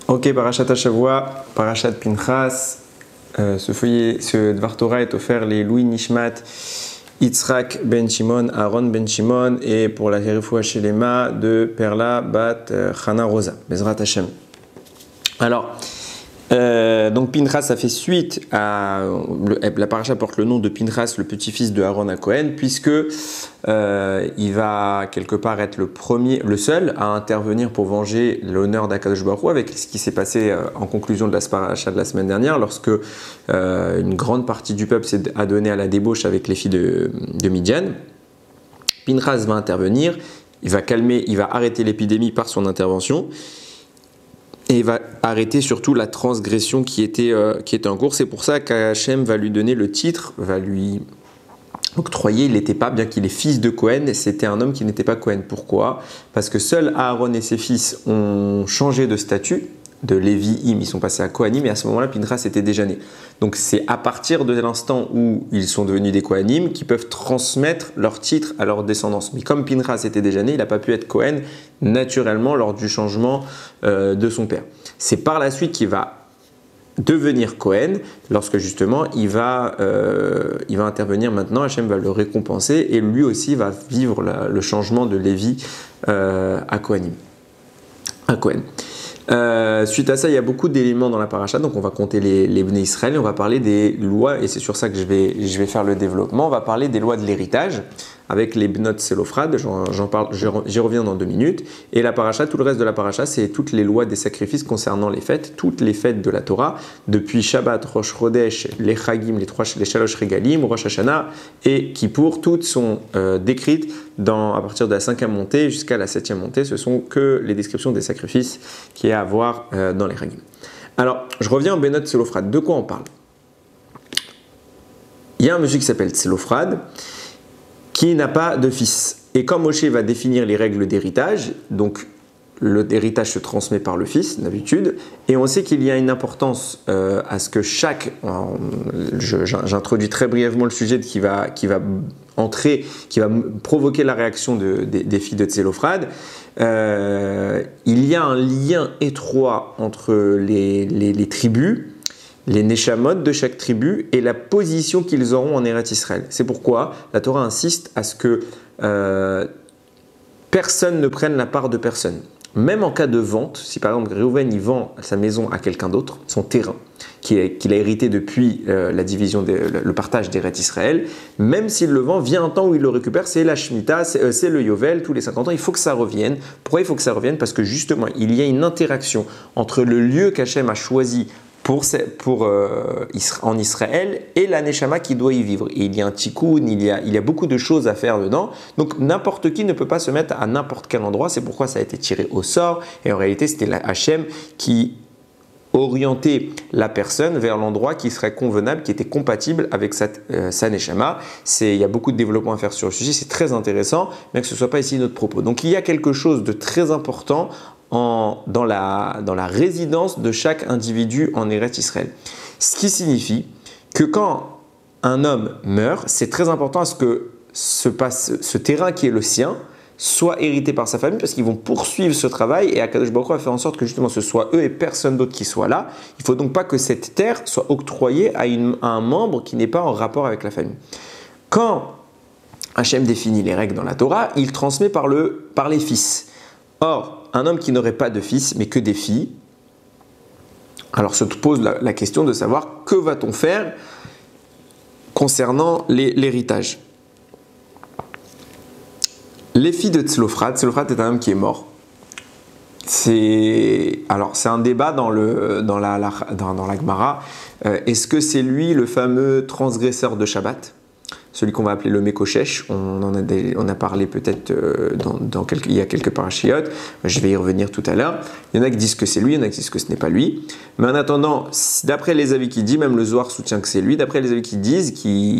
Ok, Parashat Hashavua, Parashat Pinchas. Ce Dvar Torah est offert les Louis Nishmat, Yitzhak ben Shimon, Aaron ben Shimon, et pour la Refoua Shelema de Perla bat Chana Rosa, Bezrat Hashem. Alors, donc Pinchas, ça fait suite à la paracha porte le nom de Pinchas, le petit-fils de Aaron à Cohen, puisque il va quelque part être le seul à intervenir pour venger l'honneur d'Akadosh Baruch Hu, avec ce qui s'est passé en conclusion de la paracha de la semaine dernière, lorsque une grande partie du peuple s'est adonnée à la débauche avec les filles de Midian. Pinchas va intervenir, il va arrêter l'épidémie par son intervention. Et il va arrêter surtout la transgression qui était en cours. C'est pour ça qu'Hachem va lui donner le titre, va lui octroyer. Il n'était pas, bien qu'il est fils de Cohen, c'était un homme qui n'était pas Cohen. Pourquoi? Parce que seuls Aaron et ses fils ont changé de statut. De Lévi'im, ils sont passés à Kohanim, et à ce moment-là, Pinchas était déjà né. Donc c'est à partir de l'instant où ils sont devenus des Kohanim qu'ils peuvent transmettre leur titre à leur descendance. Mais comme Pinchas était déjà né, il n'a pas pu être Kohen naturellement lors du changement de son père. C'est par la suite qu'il va devenir Kohen, lorsque justement il va intervenir maintenant, Hachem va le récompenser, et lui aussi va vivre le changement de Lévi à Kohanim. À Kohen. Suite à ça, il y a beaucoup d'éléments dans la paracha, donc on va compter les Bnei Israël et on va parler des lois, et c'est sur ça que je vais faire le développement. On va parler des lois de l'héritage avec les Bnot Selophrad, j'y reviens dans 2 minutes. Et la paracha, tout le reste de la paracha, c'est toutes les lois des sacrifices concernant les fêtes, toutes les fêtes de la Torah, depuis Shabbat, Rosh Chodesh, les Chagim, les Shalosh Regalim, Rosh Hashanah et Kippour, toutes sont décrites à partir de la 5e montée jusqu'à la 7e montée. Ce sont que les descriptions des sacrifices qu'il y a à voir dans les Chagim. Alors, je reviens au Bnot Selophrad. De quoi on parle? Il y a un monsieur qui s'appelle Selophrad, qui n'a pas de fils. Et quand Moshe va définir les règles d'héritage, donc l'héritage se transmet par le fils d'habitude, et on sait qu'il y a une importance à ce que j'introduis très brièvement le sujet qui va provoquer la réaction des filles de Tselophrad. Il y a un lien étroit entre les tribus, les neshamot de chaque tribu et la position qu'ils auront en Eretz Israël. C'est pourquoi la Torah insiste à ce que personne ne prenne la part de personne. Même en cas de vente, si par exemple Réhouven il vend sa maison à quelqu'un d'autre, son terrain, qu'il a hérité depuis la division, le partage d'Eretz Israël, même s'il le vend, vient un temps où il le récupère, c'est la Shemitah, c'est le Yovel, tous les 50 ans, il faut que ça revienne. Pourquoi il faut que ça revienne? Parce que justement, il y a une interaction entre le lieu qu'Hachem a choisi en Israël et la Neshama qui doit y vivre. Et il y a un tikkun, il y a beaucoup de choses à faire dedans. Donc n'importe qui ne peut pas se mettre à n'importe quel endroit. C'est pourquoi ça a été tiré au sort. Et en réalité, c'était Hachem qui orientait la personne vers l'endroit qui serait convenable, qui était compatible avec sa Neshama. Il y a beaucoup de développement à faire sur le sujet. C'est très intéressant, mais que ce ne soit pas ici notre propos. Donc il y a quelque chose de très important dans la résidence de chaque individu en Eretz Israël. Ce qui signifie que quand un homme meurt, c'est très important à ce que ce terrain qui est le sien soit hérité par sa famille, parce qu'ils vont poursuivre ce travail, et Akadosh Baruch Hu va faire en sorte que justement ce soit eux et personne d'autre qui soit là. Il ne faut donc pas que cette terre soit octroyée à un membre qui n'est pas en rapport avec la famille. Quand Hachem définit les règles dans la Torah, il transmet par les fils. Or, un homme qui n'aurait pas de fils, mais que des filles, alors se pose la question de savoir que va-t-on faire concernant l'héritage. Les filles de Tselophrad est un homme qui est mort. C'est un débat dans la Gemara. Est-ce que c'est lui le fameux transgresseur de Shabbat? Celui qu'on va appeler le Mekoshesh, on a parlé peut-être il y a quelques parachiotes, je vais y revenir tout à l'heure. Il y en a qui disent que c'est lui, il y en a qui disent que ce n'est pas lui. Mais en attendant, d'après les avis qui disent, même le Zohar soutient que c'est lui, d'après les avis qui disent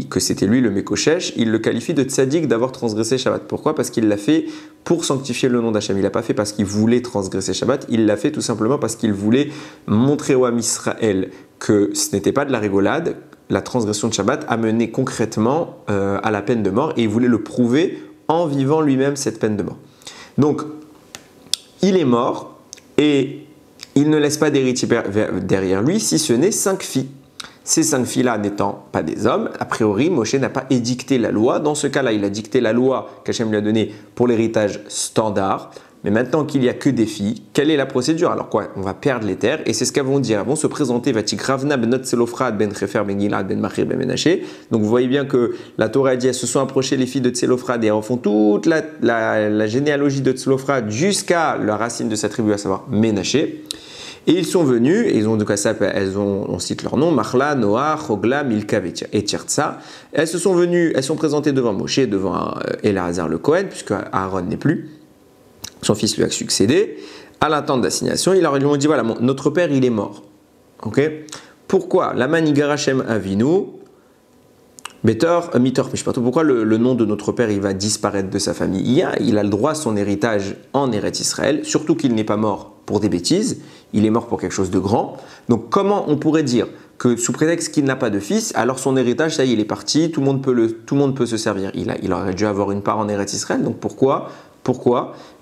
que c'était lui le Mekoshesh, il le qualifie de tzaddik d'avoir transgressé Shabbat. Pourquoi? Parce qu'il l'a fait pour sanctifier le nom d'Hachem. Il l'a pas fait parce qu'il voulait transgresser Shabbat, il l'a fait tout simplement parce qu'il voulait montrer au Ham Israël que ce n'était pas de la rigolade. La transgression de Shabbat a mené concrètement à la peine de mort, et il voulait le prouver en vivant lui-même cette peine de mort. Donc, il est mort, et il ne laisse pas d'héritier derrière lui, si ce n'est 5 filles. Ces 5 filles-là n'étant pas des hommes, a priori, Moshe n'a pas édicté la loi. Dans ce cas-là, il a dicté la loi qu'Hachem lui a donnée pour l'héritage standard. Mais maintenant qu'il n'y a que des filles, quelle est la procédure? Alors quoi? On va perdre les terres, et c'est ce qu'elles vont dire. Elles vont se présenter, Vatikravna benot Tselophrad ben Chefer ben Gilad ben Machir ben Menaché. Donc vous voyez bien que la Torah a dit, elles se sont approchées les filles de Tselophrad, et elles font toute la généalogie de Tselophrad jusqu'à la racine de sa tribu, à savoir Menaché. Et ils sont venus, et ils ont, on cite leur nom, Machla, Noah, Chogla, Milka et Tirtsa. Elles se sont venues, elles sont présentées devant Moshe, devant Elazar le Kohen, puisque Aaron n'est plus. Son fils lui a succédé. À l'attente d'assignation, ils leur ont dit, voilà, notre père, il est mort. Ok? Pourquoi? La Manigarachem Avinu, Betor, Mitor, pourquoi le nom de notre père, il va disparaître de sa famille? Il a le droit à son héritage en Eretz Israël, surtout qu'il n'est pas mort pour des bêtises, il est mort pour quelque chose de grand. Donc comment on pourrait dire que sous prétexte qu'il n'a pas de fils, alors son héritage, ça y est, il est parti, tout le monde peut se servir. Il aurait dû avoir une part en Eretz Israël, donc pourquoi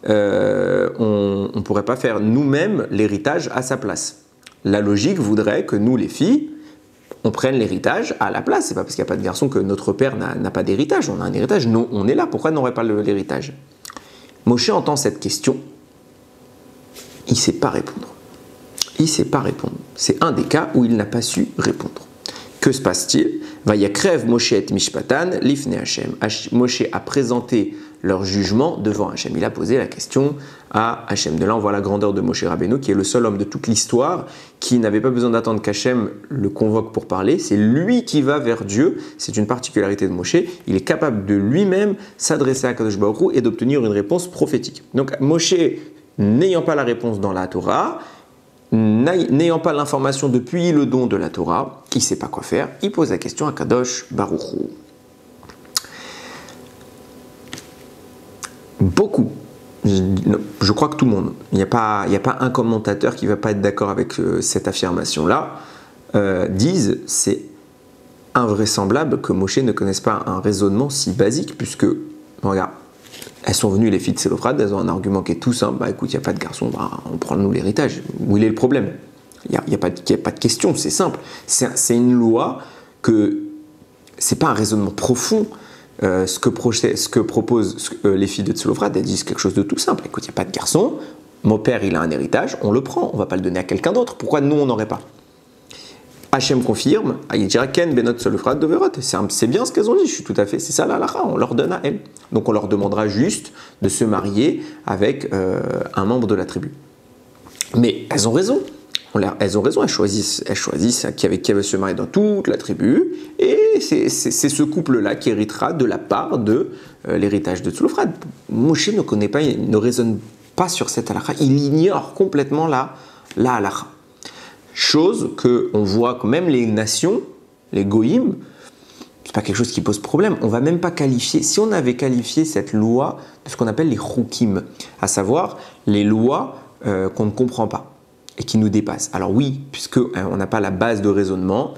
on ne pourrait pas faire nous-mêmes l'héritage à sa place? La logique voudrait que nous, les filles, on prenne l'héritage à la place. C'est pas parce qu'il n'y a pas de garçon que notre père n'a pas d'héritage. On a un héritage, nous, on est là. Pourquoi on n'aurait pas l'héritage? Moshe entend cette question. Il ne sait pas répondre. C'est un des cas où il n'a pas su répondre. Que se passe-t-il? Vayakrev Moshe et Mishpatan lifne Hashem. Moshe a présenté leur jugement devant Hashem. Il a posé la question à Hashem. De là, on voit la grandeur de Moshe Rabbeinu, qui est le seul homme de toute l'histoire qui n'avait pas besoin d'attendre qu'Hachem le convoque pour parler. C'est lui qui va vers Dieu. C'est une particularité de Moshe. Il est capable de lui-même s'adresser à Kadosh Baruch Hu et d'obtenir une réponse prophétique. Donc, Moshe, n'ayant pas la réponse dans la Torah, n'ayant pas l'information depuis le don de la Torah, il ne sait pas quoi faire. Il pose la question à Kadosh Baruch Hu. Beaucoup, je crois que tout le monde, il n'y a pas un commentateur qui ne va pas être d'accord avec cette affirmation-là, disent c'est invraisemblable que Moshe ne connaisse pas un raisonnement si basique, puisque, regarde, elles sont venues les filles de Tselophrad, elles ont un argument qui est tout simple, bah écoute, il n'y a pas de garçon, bah, on prend nous l'héritage, où il est le problème? Il n'y a pas de question, c'est simple, c'est une loi que, c'est pas un raisonnement profond. Ce que proposent les filles de Tselophrad, elles disent quelque chose de tout simple. Écoute, il n'y a pas de garçon, mon père il a un héritage, on le prend, on ne va pas le donner à quelqu'un d'autre. Pourquoi nous on n'aurait pas? Hachem confirme, il dira Ken Benot Tselophrad Doverot. C'est bien ce qu'elles ont dit, je suis tout à fait, c'est ça la halakha, on leur donne à elles. Donc on leur demandera juste de se marier avec un membre de la tribu. Mais elles ont raison. Elles ont raison, elles choisissent qui avait se marier dans toute la tribu, et c'est ce couple-là qui héritera de la part de l'héritage de Tselophrad. Moshe ne connaît pas, il ne raisonne pas sur cette halakha, il ignore complètement la halakha. Chose qu'on voit que même les nations, les goïms, c'est pas quelque chose qui pose problème. On va même pas qualifier, si on avait qualifié cette loi de ce qu'on appelle les chukim, à savoir les lois qu'on ne comprend pas et qui nous dépassent. Alors oui, puisque on n'a pas la base de raisonnement,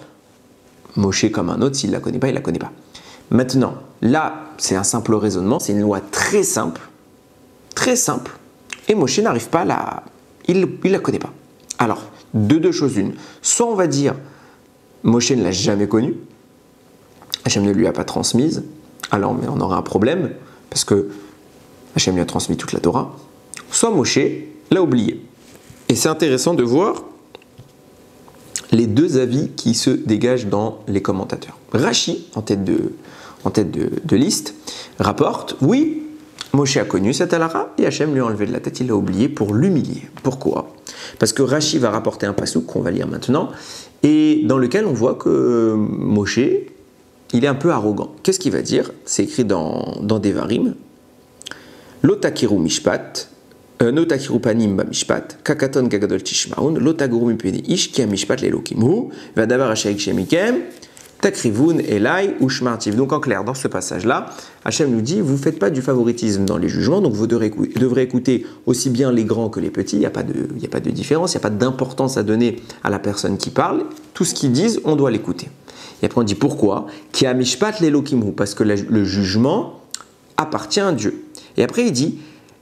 Moshe comme un autre, s'il ne la connaît pas, il ne la connaît pas. Maintenant, là, c'est un simple raisonnement, c'est une loi très simple, et Moshe n'arrive pas à il ne la connaît pas. Alors, de deux choses une. Soit on va dire, Moshe ne l'a jamais connue, Hachem ne lui a pas transmise, alors mais on aura un problème, parce que Hachem lui a transmis toute la Torah. Soit Moshe l'a oublié. Et c'est intéressant de voir les deux avis qui se dégagent dans les commentateurs. Rashi, en tête de liste, rapporte, oui, Moshe a connu cette halakha et Hachem lui a enlevé de la tête, il l'a oublié pour l'humilier. Pourquoi? Parce que Rashi va rapporter un passouk qu'on va lire maintenant, et dans lequel on voit que Moshe, il est un peu arrogant. Qu'est-ce qu'il va dire? C'est écrit dans Devarim. Lotakiru mishpat, notakiru panim ba mishpat, kakaton gagadol tishmaun, lotakiru mipeni ish ki mishpat lelokimu, vadavar ashaik shemikem, takrivun elai ou shmartiv. Donc en clair, dans ce passage-là, Hachem nous dit, vous ne faites pas du favoritisme dans les jugements, donc vous devrez écouter aussi bien les grands que les petits, il n'y a pas de différence, il n'y a pas d'importance à donner à la personne qui parle, tout ce qu'ils disent, on doit l'écouter. Et après on dit pourquoi? Ki mishpat lelokimu, parce que le jugement appartient à Dieu. Et après il dit,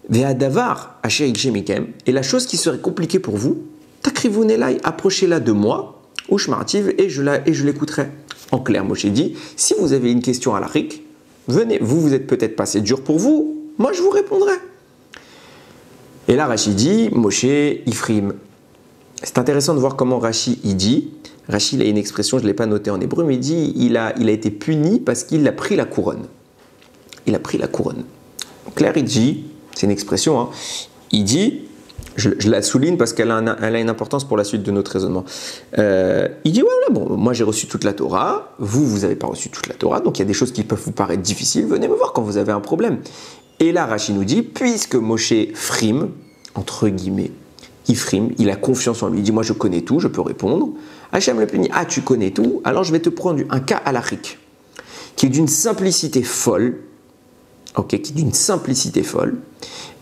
Ve'adavar asher ikshemikem, et la chose qui serait compliquée pour vous, Takrivunelai, approchez-la de moi, ou Shmartiv, et je l'écouterai. En clair, Moshe dit, si vous avez une question à l'Arik, venez, vous êtes peut-être passé dur pour vous, moi je vous répondrai. Et là, Rashi dit, Moshe Ifrim. C'est intéressant de voir comment Rashi il dit. Rashi, il a une expression, je ne l'ai pas notée en hébreu, mais il dit, il a été puni parce qu'il a pris la couronne. Il a pris la couronne. En clair, il dit, c'est une expression, hein, il dit, je la souligne parce qu'elle a une importance pour la suite de notre raisonnement. Il dit, voilà, bon, moi j'ai reçu toute la Torah, vous n'avez pas reçu toute la Torah, donc il y a des choses qui peuvent vous paraître difficiles, venez me voir quand vous avez un problème. Et là, Rashi nous dit, puisque Moshe frime, entre guillemets, il a confiance en lui, il dit, moi je connais tout, je peux répondre. Hachem le punit, tu connais tout, alors je vais te prendre un cas halachique, qui est d'une simplicité folle, qui est d'une simplicité folle,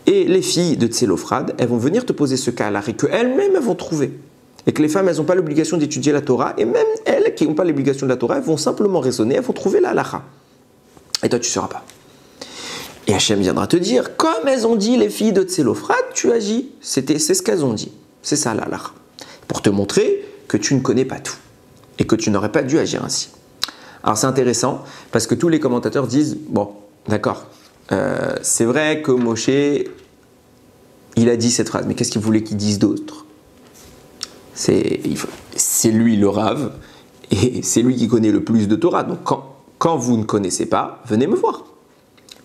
et les filles de Tselophrad, elles vont venir te poser ce cas halachique qu'elles-mêmes elles vont trouver. Et que les femmes, elles n'ont pas l'obligation d'étudier la Torah, et même elles qui n'ont pas l'obligation de la Torah, elles vont simplement raisonner, elles vont trouver la halacha. Et toi, tu ne sauras pas. Et Hachem viendra te dire, comme elles ont dit les filles de Tselophrad, tu agis. C'est ce qu'elles ont dit. C'est ça la halacha. Pour te montrer que tu ne connais pas tout. Et que tu n'aurais pas dû agir ainsi. Alors c'est intéressant, parce que tous les commentateurs disent, bon, d'accord, c'est vrai que Moshe, il a dit cette phrase, mais qu'est-ce qu'il voulait qu'il dise d'autre? C'est lui le Rav, et c'est lui qui connaît le plus de Torah. Donc quand vous ne connaissez pas, venez me voir.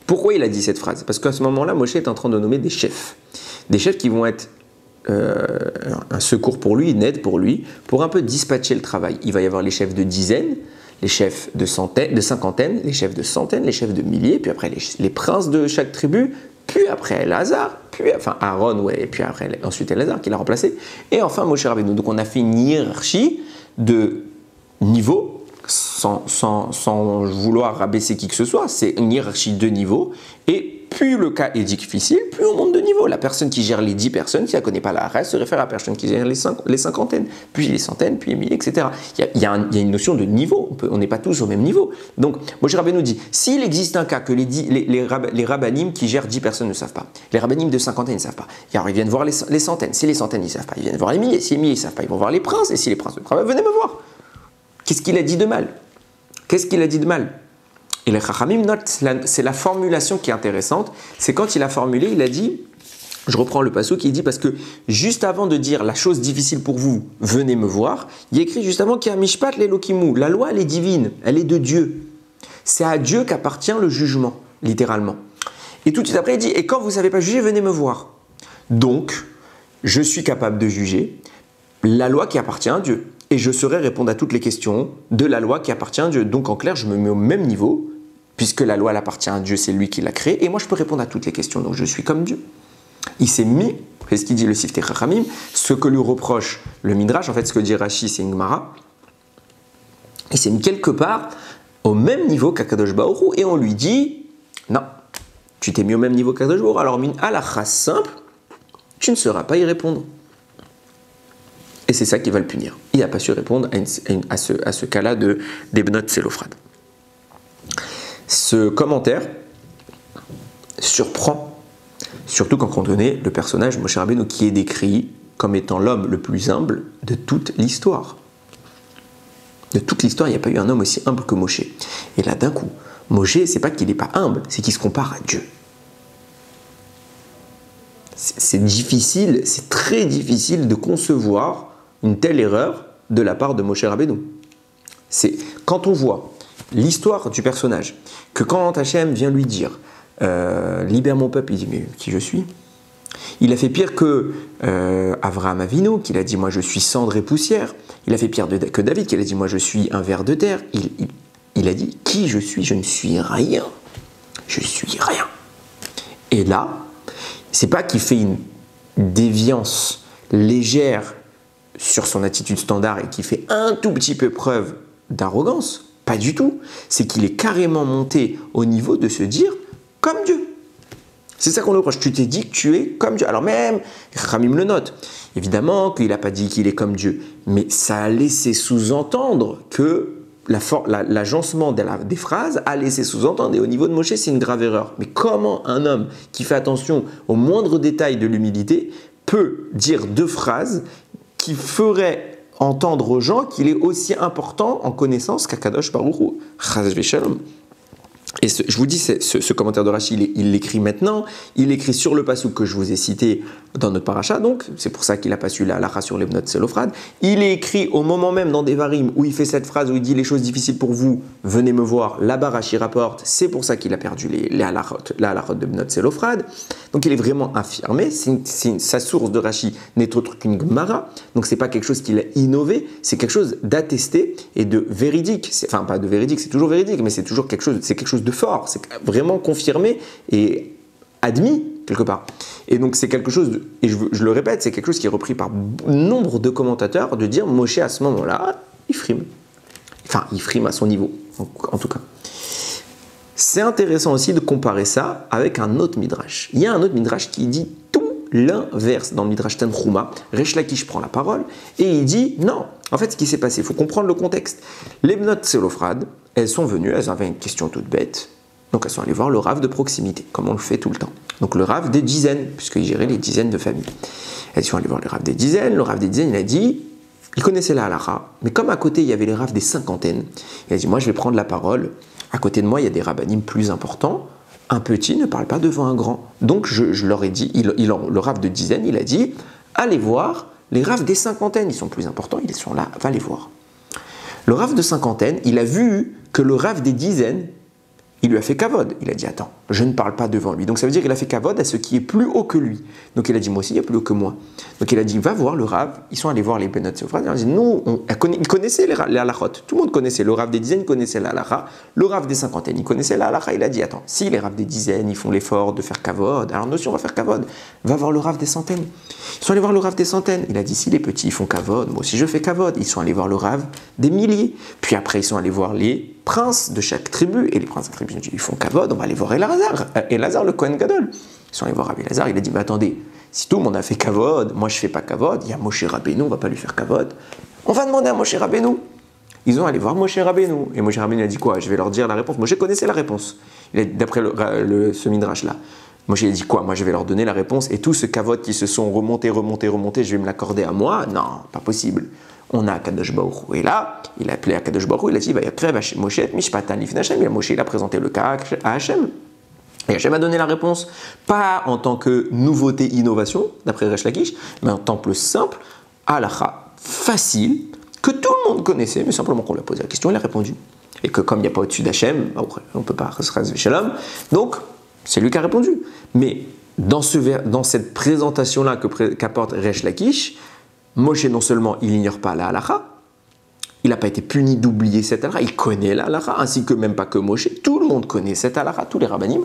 Pourquoi il a dit cette phrase? Parce qu'à ce moment-là, Moshe est en train de nommer des chefs. Des chefs qui vont être un secours pour lui, une aide pour lui, pour un peu dispatcher le travail. Il va y avoir les chefs de dizaines, les chefs de cinquantaines, les chefs de centaines, les chefs de milliers, puis après les princes de chaque tribu, puis après Elazar, Aaron, ouais, et puis ensuite Elazar qui l'a remplacé, et enfin Moshe Rabbeinu. Donc on a fait une hiérarchie de niveaux, sans vouloir rabaisser qui que ce soit, c'est une hiérarchie de niveaux, et plus le cas est difficile, plus on monte de niveau. La personne qui gère les 10 personnes, si elle ne connaît pas la race, se réfère à la personne qui gère les cinquantaines, puis les centaines, puis les milliers, etc. Il y a une notion de niveau, on n'est pas tous au même niveau. Donc, Moshe Rabbeinu dit, s'il existe un cas que les rabbanim qui gèrent 10 personnes ne savent pas, les rabbanim de cinquantaine ne savent pas, alors ils viennent voir les centaines, si les centaines ne savent pas, ils viennent voir les milliers, si les milliers ne savent pas, ils vont voir les princes, et si les princes ne savent pas, venez me voir. Qu'est-ce qu'il a dit de mal? Qu'est-ce qu'il a dit de mal? Et les Chachamim notent, c'est la formulation qui est intéressante, c'est quand il a formulé, il a dit, je reprends le passouk, il dit, parce que juste avant de dire la chose difficile pour vous, venez me voir, il y a écrit juste avant qu'il y a Mishpat l'Elokimu, la loi elle est divine, elle est de Dieu. C'est à Dieu qu'appartient le jugement, littéralement. Et tout de suite après il dit, et quand vous ne savez pas juger, venez me voir. Donc, je suis capable de juger la loi qui appartient à Dieu. Et je saurai répondre à toutes les questions de la loi qui appartient à Dieu. Donc en clair, je me mets au même niveau, puisque la loi elle appartient à Dieu, c'est lui qui l'a créée, et moi je peux répondre à toutes les questions, donc je suis comme Dieu. Il s'est mis, c'est ce qu'il dit le Siftei Chachamim, ce que lui reproche le Midrash, en fait ce que dit Rashi c'est une Gemara, il s'est mis quelque part au même niveau qu'Akadosh Baruch Hu, et on lui dit, non, tu t'es mis au même niveau qu'Akadosh Baruch Hu, alors min halakha simple, tu ne sauras pas y répondre. Et c'est ça qui va le punir. Il n'a pas su répondre à ce cas-là des Bnot Tselophrad. Ce commentaire surprend, surtout quand on connaît le personnage Moshe Rabbeinu qui est décrit comme étant l'homme le plus humble de toute l'histoire. De toute l'histoire, il n'y a pas eu un homme aussi humble que Moshe. Et là, d'un coup, Moshe, c'est pas qu'il n'est pas humble, c'est qu'il se compare à Dieu. C'est difficile, c'est très difficile de concevoir une telle erreur de la part de Moshe Rabbeinu. C'est quand on voit l'histoire du personnage, que quand Hachem vient lui dire libère mon peuple, il dit mais qui je suis? Il a fait pire que Avraham Avinu, qui a dit moi je suis cendre et poussière. Il a fait pire que David, qui a dit moi je suis un ver de terre. Il a dit qui je suis? Je ne suis rien. Je suis rien. Et là, c'est pas qu'il fait une déviance légère sur son attitude standard et qui fait un tout petit peu preuve d'arrogance, pas du tout. C'est qu'il est carrément monté au niveau de se dire comme Dieu. C'est ça qu'on le reproche. Tu t'es dit que tu es comme Dieu. Alors même, Ramim le note, évidemment qu'il n'a pas dit qu'il est comme Dieu, mais ça a laissé sous-entendre que l'agencement des phrases a laissé sous-entendre, et au niveau de Moshe, c'est une grave erreur. Mais comment un homme qui fait attention aux moindres détails de l'humilité peut dire deux phrases qui ferait entendre aux gens qu'il est aussi important en connaissance qu'Akadosh Baruch Hu. Chas v'shalom. Et je vous dis, ce commentaire de Rashi, il l'écrit maintenant, il l'écrit sur le passouk que je vous ai cité dans notre paracha, donc c'est pour ça qu'il n'a pas su la halakha sur les bnot Tselophrad. Il est écrit au moment même dans Devarim où il fait cette phrase où il dit les choses difficiles pour vous, venez me voir. Là-bas, Rashi rapporte, c'est pour ça qu'il a perdu la halakha de bnot Tselophrad. Donc il est vraiment affirmé, sa source de Rashi n'est autre qu'une Gemara, donc c'est pas quelque chose qu'il a innové, c'est quelque chose d'attesté et de véridique. Enfin, pas de véridique, c'est toujours véridique, mais c'est toujours quelque chose de fort, c'est vraiment confirmé et admis quelque part. Et donc c'est quelque chose, et je le répète, c'est quelque chose qui est repris par nombre de commentateurs, de dire Moshe à ce moment-là, il frime. Enfin, il frime à son niveau, en tout cas. C'est intéressant aussi de comparer ça avec un autre midrash. Il y a un autre midrash qui dit tout l'inverse. Dans le midrash Tanchuma, Resh Lakish prend la parole et il dit non. En fait, ce qui s'est passé, il faut comprendre le contexte. Les bnot Tselophrad, elles sont venues, elles avaient une question toute bête. Donc elles sont allées voir le Rav de proximité, comme on le fait tout le temps. Donc le Rav des dizaines, puisqu'il gérait les dizaines de familles. Elles sont allées voir le Rav des dizaines. Le Rav des dizaines, il a dit, il connaissait la halakha, mais comme à côté il y avait les Rav des cinquantaines, il a dit, moi je vais prendre la parole. À côté de moi, il y a des rabbanim plus importants. Un petit ne parle pas devant un grand. Donc je leur ai dit, le Rav de dizaines, il a dit, allez voir les Rav des cinquantaines, ils sont plus importants, ils sont là, va les voir. Le Rav de cinquantaine, il a vu que le Rav des dizaines, il lui a fait kavod. Il a dit, attends, je ne parle pas devant lui. Donc ça veut dire qu'il a fait kavod à ce qui est plus haut que lui. Donc il a dit, moi aussi, il y a plus haut que moi. Donc il a dit, va voir le Rav. Ils sont allés voir les bnot Tselophrad. Ils ont dit, nous, ils connaissaient les halachot. Tout le monde connaissait. Le Rav des dizaines connaissait la halakha. Le Rav des cinquantaines, il connaissait la halakha. Il a dit, attends, si les Rav des dizaines, ils font l'effort de faire kavod, alors nous aussi, on va faire kavod. Va voir le Rav des centaines. Ils sont allés voir le Rav des centaines. Il a dit, si les petits font kavod, moi aussi je fais kavod. Ils sont allés voir le Rav des milliers. Puis après, ils sont allés voir les princes de chaque tribu. Et les princes de chaque tribu, ils font kavod, on va aller voir Elazar, le Kohen Gadol. Ils sont allés voir Rabbi Elazar, il a dit, mais attendez, si tout le monde a fait kavod, moi je fais pas kavod, il y a Moshe Rabbeinu, on va pas lui faire kavod. On va demander à Moshe Rabbeinu. Ils ont allé voir Moshe Rabbeinu. Et Moshe Rabbeinu a dit quoi? Je vais leur dire la réponse. Moshe connaissait la réponse. D'après ce midrash-là. Moshe a dit quoi? Moi je vais leur donner la réponse. Et tout ce kavod qui se sont remontés, je vais me l'accorder à moi? Non, pas possible. On a Akadosh Baruch Hu. Et là, il a appelé Akadosh Baruch Hu, il a dit, va yakrev Moshe et mishpatan lifnei Hashem. Moshe, il a présenté le cas à Hashem. Et Hashem a donné la réponse, pas en tant que nouveauté, innovation, d'après Resh Lakish, mais en tant que simple halakha, facile, que tout le monde connaissait, mais simplement qu'on lui a posé la question, il a répondu. Et que comme il n'y a pas au-dessus d'Hachem, on ne peut pas chas v'shalom, donc c'est lui qui a répondu. Mais dans cette présentation-là qu'apporte Resh Lakish, Moshe, non seulement il n'ignore pas la halakha, il n'a pas été puni d'oublier cette halakha, il connaît la halakha, ainsi que même pas que Moshe, tout le monde connaît cette halakha, tous les rabbanim,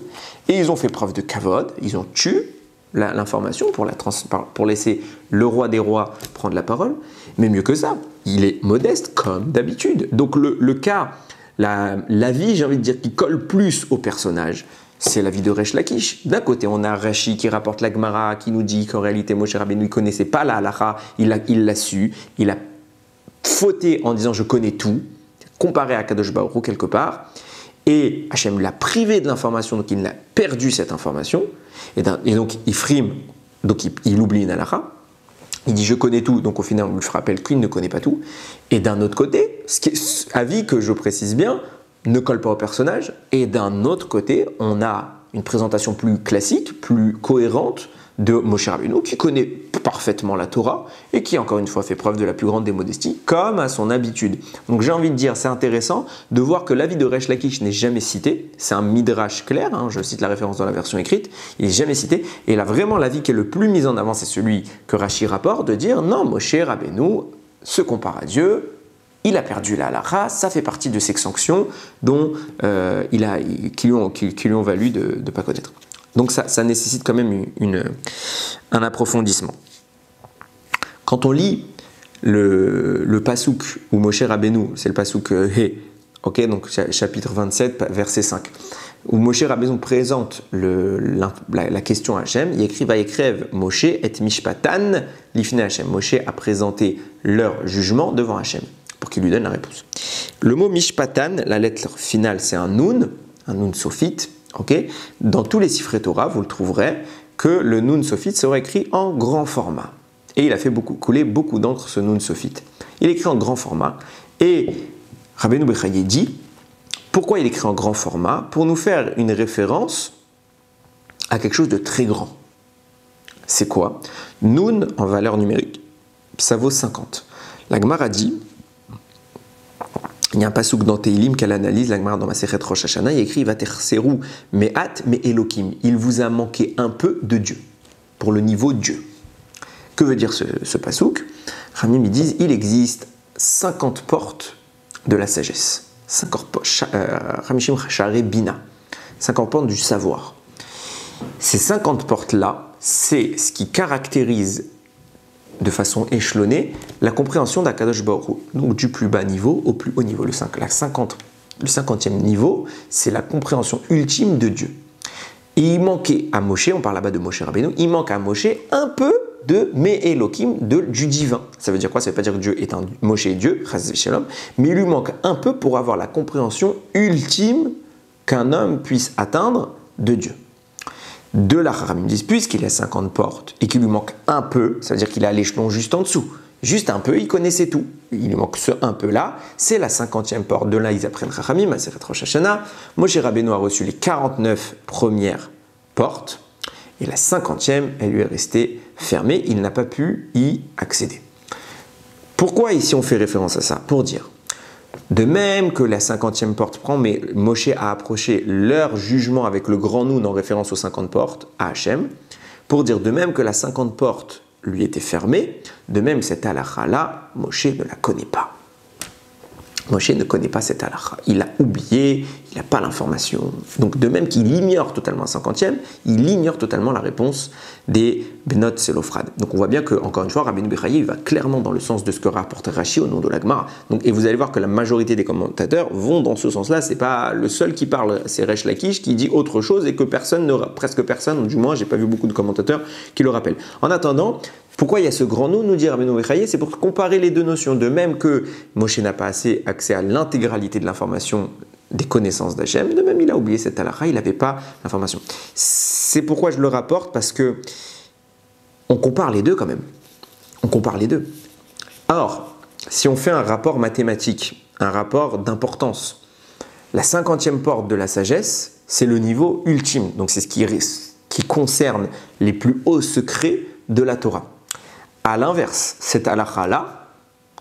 et ils ont fait preuve de kavod, ils ont tué l'information pour laisser le roi des rois prendre la parole, mais mieux que ça, il est modeste comme d'habitude. Donc le cas, l'avis, j'ai envie de dire, qui colle plus au personnage, c'est l'avis de Resh Lakish. D'un côté, on a Rashi qui rapporte la Gemara, qui nous dit qu'en réalité, Moshe Rabbeinu ne connaissait pas la halakha, il l'a su, il a fauté en disant je connais tout, comparé à Kadosh Baruch Hu quelque part, et Hachem l'a privé de l'information, donc il a perdu cette information, et donc il frime, donc il oublie une halakha, il dit je connais tout, donc au final on lui rappelle qu'il ne connaît pas tout, et d'un autre côté, avis que je précise bien, ne colle pas au personnage, et d'un autre côté, on a une présentation plus classique, plus cohérente de Moshe Rabbeinu, qui connaît parfaitement la Torah, et qui encore une fois fait preuve de la plus grande des modesties, comme à son habitude. Donc j'ai envie de dire, c'est intéressant de voir que l'avis de Resh Lakish n'est jamais cité, c'est un midrash clair, je cite la référence dans la version écrite, il n'est jamais cité, et là vraiment l'avis qui est le plus mis en avant, c'est celui que Rashi rapporte, de dire non, Moshe Rabbeinu se compare à Dieu, il a perdu la halakha, ça fait partie de ces sanctions dont qui lui ont valu de ne pas connaître. Donc ça nécessite quand même un approfondissement. Quand on lit le pasouk où Moshe Rabbeinu, c'est le pasouk He, ok, donc chapitre 27, verset 5, où Moshe Rabbeinu présente la question à Hachem, il écrit Vayekrev Moshe et Mishpatan lifnei Hachem. Moshe a présenté leur jugement devant Hachem, pour qu'il lui donne la réponse. Le mot Mishpatan, la lettre finale, c'est un nun sophite. Okay. Dans tous les Sifrei Torah, vous le trouverez que le nun sophite sera écrit en grand format. Et il a fait couler beaucoup d'encre, ce Nun Sophite. Il écrit en grand format. Et Rabbeinu Bechaye dit, pourquoi il écrit en grand format? Pour nous faire une référence à quelque chose de très grand. C'est quoi? Nun, en valeur numérique, ça vaut 50. La Gemara dit, il y a un passouk dans Teilim qu'elle analyse, la Gemara dans Masechet Rosh Hashanah, il écrit Vaterseru me'at me Elokim. Il vous a manqué un peu de Dieu, pour le niveau Dieu. Que veut dire ce passouk? Ramim, ils disent, il existe 50 portes de la sagesse. 50 portes du savoir. Ces 50 portes-là, c'est ce qui caractérise de façon échelonnée la compréhension d'Akadosh Baruch Hu. Donc du plus bas niveau au plus haut niveau. Le 50e niveau, c'est la compréhension ultime de Dieu. Et il manquait à Moshe, on parle là-bas de Moshe Rabbeinu, il manque à Moshe un peu de Me'elokim, du divin. Ça veut dire quoi? Ça ne veut pas dire que Dieu est un Moshe est Dieu, Chas Shalom, mais il lui manque un peu pour avoir la compréhension ultime qu'un homme puisse atteindre de Dieu. De la Haramim disent, puisqu'il a 50 portes et qu'il lui manque un peu, ça veut dire qu'il est à l'échelon juste en dessous. Juste un peu, il connaissait tout. Il lui manque ce un peu là, c'est la 50e porte. De là, ils apprennent Chachamim, Masechet Rosh Hashanah. Moshe Rabbeinu a reçu les 49 premières portes et la 50e, elle lui est restée fermée. Il n'a pas pu y accéder. Pourquoi ici on fait référence à ça? Pour dire, de même que la 50e porte prend, mais Moshe a approché leur jugement avec le grand Noun en référence aux 50 portes à Hachem, pour dire de même que la 50 portes lui était fermée, de même cette halakha-là, Moshe ne la connaît pas. Moshe ne connaît pas cette halakha. Il a oublié, il n'a pas l'information. Donc de même qu'il ignore totalement la 50e, il ignore totalement la réponse des Benot Selofrad. Donc on voit bien que, encore une fois, Rabbeinu Bechaye va clairement dans le sens de ce que rapporte Rashi au nom de la Gemara. Et vous allez voir que la majorité des commentateurs vont dans ce sens-là. C'est pas le seul qui parle, c'est Resh Lakish qui dit autre chose et que presque personne, du moins j'ai pas vu beaucoup de commentateurs qui le rappellent. En attendant, pourquoi il y a ce grand nom, nous dit Rabbeinu Bechaye? C'est pour comparer les deux notions. De même que Moshe n'a pas assez accès à l'intégralité de l'information des connaissances d'Hachem, de même il a oublié cette halakha, il n'avait pas l'information. C'est pourquoi je le rapporte, parce que on compare les deux quand même. On compare les deux. Or, si on fait un rapport mathématique, un rapport d'importance, la 50e porte de la sagesse, c'est le niveau ultime. Donc c'est ce qui concerne les plus hauts secrets de la Torah. À l'inverse, cette halakha-là,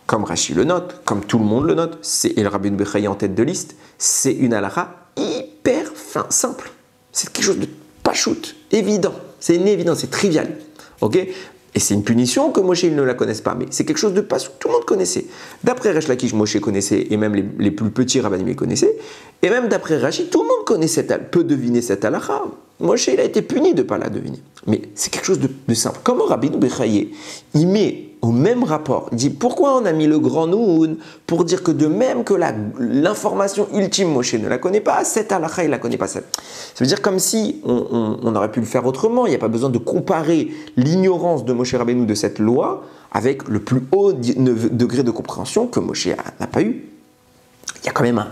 comme Rashi le note, comme tout le monde le note, et le Rabbeinu Bechaye en tête de liste, c'est une halakha hyper simple. C'est quelque chose de pachout, évident. C'est une évidence, c'est trivial. Ok? Et c'est une punition que Moshe ne la connaisse pas, mais c'est quelque chose de pachout, tout le monde connaissait. D'après Resh Lakish, Moshe connaissait, et même les plus petits rabbanim les connaissaient, et même d'après Rashi, tout le monde peut deviner cette halakha. Moshe, il a été puni de ne pas la deviner. Mais c'est quelque chose de simple. Comment Rabbeinu Bechaye, il met au même rapport, il dit pourquoi on a mis le grand Noun pour dire que de même que l'information ultime, Moshe ne la connaît pas, cette halakha, il ne la connaît pas. Ça veut dire comme si on aurait pu le faire autrement. Il n'y a pas besoin de comparer l'ignorance de Moshe Rabbeinu de cette loi avec le plus haut degré de compréhension que Moshe n'a pas eu. Il y a quand même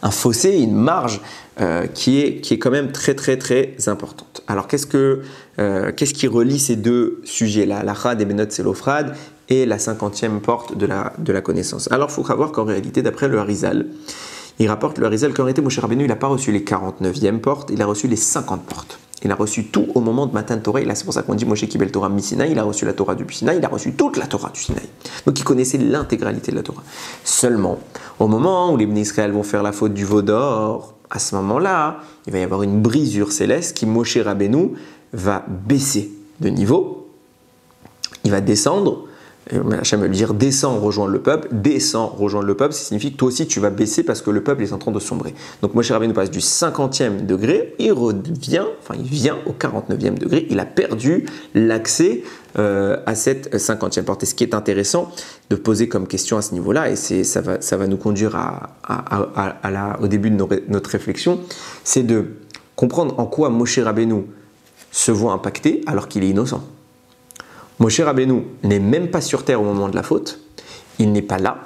un fossé, une marge qui est quand même très très très importante. Alors qu'est-ce qui relie ces deux sujets-là, la des Benot Selofrad et la 50e porte de la connaissance? Alors il faut savoir qu'en réalité, d'après le Harizal, il rapporte le Harizal qu'en réalité Moshe Rabbeinu, il n'a pas reçu les 49e portes, il a reçu les 50 portes. Il a reçu tout au moment de Matan Torah. C'est pour ça qu'on dit Moshe Kibel Torah Misinaï. Il a reçu la Torah du Sinaï. Il a reçu toute la Torah du Sinaï. Donc il connaissait l'intégralité de la Torah. Seulement, au moment où les Bnei Israël vont faire la faute du veau d'or, à ce moment-là, il va y avoir une brisure céleste qui, Moshe Rabbeinu, va baisser de niveau. Il va descendre. Hachem va lui dire descends, rejoins le peuple. Descends, rejoins le peuple. Ça signifie que toi aussi tu vas baisser parce que le peuple est en train de sombrer. Donc Moshe Rabbeinu passe du 50e degré, il vient au 49e degré. Il a perdu l'accès à cette 50e porte. Et ce qui est intéressant de poser comme question à ce niveau-là, et ça va nous conduire au début de notre réflexion, c'est de comprendre en quoi Moshe Rabbeinu se voit impacté alors qu'il est innocent. Moshe Rabbeinu n'est même pas sur terre au moment de la faute, il n'est pas là,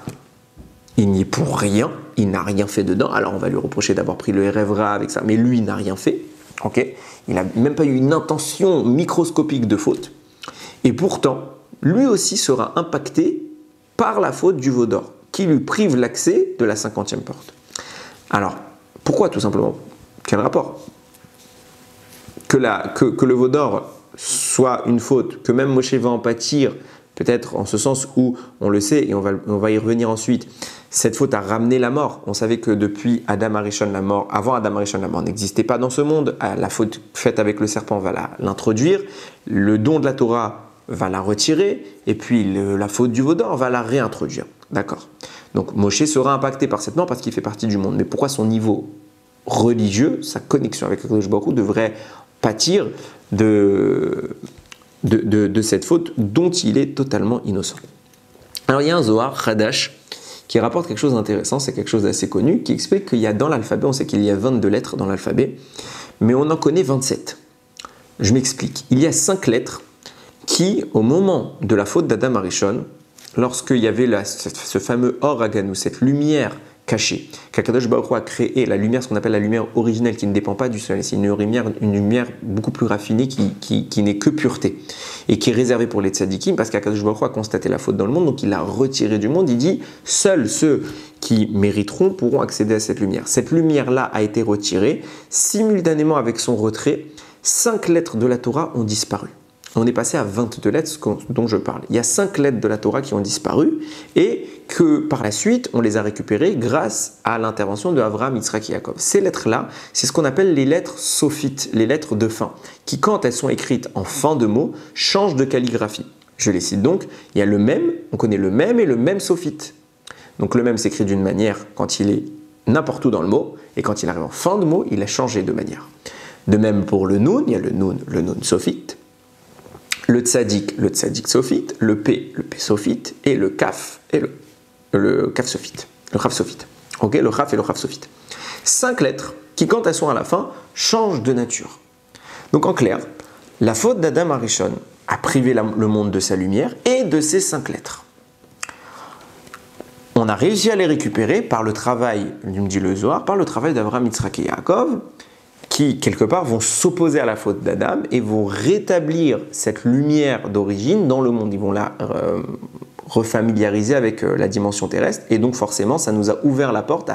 il n'y est pour rien, il n'a rien fait dedans. Alors on va lui reprocher d'avoir pris le Erevra avec ça, mais lui il n'a rien fait, ok? Il n'a même pas eu une intention microscopique de faute. Et pourtant, lui aussi sera impacté par la faute du veau d'or, qui lui prive l'accès de la 50e porte. Alors, pourquoi tout simplement? Quel rapport? Que le veau d'or soit une faute, que même Moshe va en pâtir, peut-être en ce sens où, on le sait, et on va y revenir ensuite, cette faute a ramené la mort. On savait que depuis Adam Arishon, la mort, avant Adam Arishon, la mort n'existait pas dans ce monde. La faute faite avec le serpent va l'introduire. Le don de la Torah va la retirer. Et puis la faute du veau d'or va la réintroduire. D'accord. Donc Moshe sera impacté par cette mort parce qu'il fait partie du monde. Mais pourquoi son niveau religieux, sa connexion avec Akadosh Baruch Hu devrait pâtir de cette faute dont il est totalement innocent? Alors il y a un Zohar, Hadash, qui rapporte quelque chose d'intéressant, c'est quelque chose d'assez connu, qui explique qu'il y a dans l'alphabet, on sait qu'il y a 22 lettres dans l'alphabet, mais on en connaît 27. Je m'explique. Il y a 5 lettres qui, au moment de la faute d'Adam Arishon, lorsqu'il y avait ce fameux Or Haganou, cette lumière cachée, qu'Akadosh Baruch Hu a créé, la lumière, ce qu'on appelle la lumière originelle, qui ne dépend pas du soleil, c'est une lumière beaucoup plus raffinée qui n'est que pureté, et qui est réservée pour les tzadikim, parce qu'Akadosh Baruch Hu a constaté la faute dans le monde, donc il l'a retirée du monde. Il dit, seuls ceux qui mériteront pourront accéder à cette lumière. Cette lumière-là a été retirée, simultanément avec son retrait, 5 lettres de la Torah ont disparu. On est passé à 22 lettres dont je parle. Il y a 5 lettres de la Torah qui ont disparu et que par la suite, on les a récupérées grâce à l'intervention de Avraham, Yitzhak et Yaakov. Ces lettres-là, c'est ce qu'on appelle les lettres sophites, les lettres de fin, qui quand elles sont écrites en fin de mot, changent de calligraphie. Je les cite donc, il y a le même, on connaît le même et le même sophite. Donc le même s'écrit d'une manière quand il est n'importe où dans le mot, et quand il arrive en fin de mot, il a changé de manière. De même pour le Nun, il y a le Nun sophite. Le tzadik sophite, le P sophite, et le Kaf, et le Kaf sophite, le Chaf sophite. Ok, le Chaf et le Chaf sophite. 5 lettres qui, quand elles sont à la fin, changent de nature. Donc en clair, la faute d'Adam Arishon a privé le monde de sa lumière et de ses 5 lettres. On a réussi à les récupérer par le travail, nous dit le Zohar, par le travail d'Avraham, Yitzhak et Yaakov, qui, quelque part, vont s'opposer à la faute d'Adam et vont rétablir cette lumière d'origine dans le monde. Ils vont la refamiliariser avec la dimension terrestre, et donc forcément, ça nous a ouvert la porte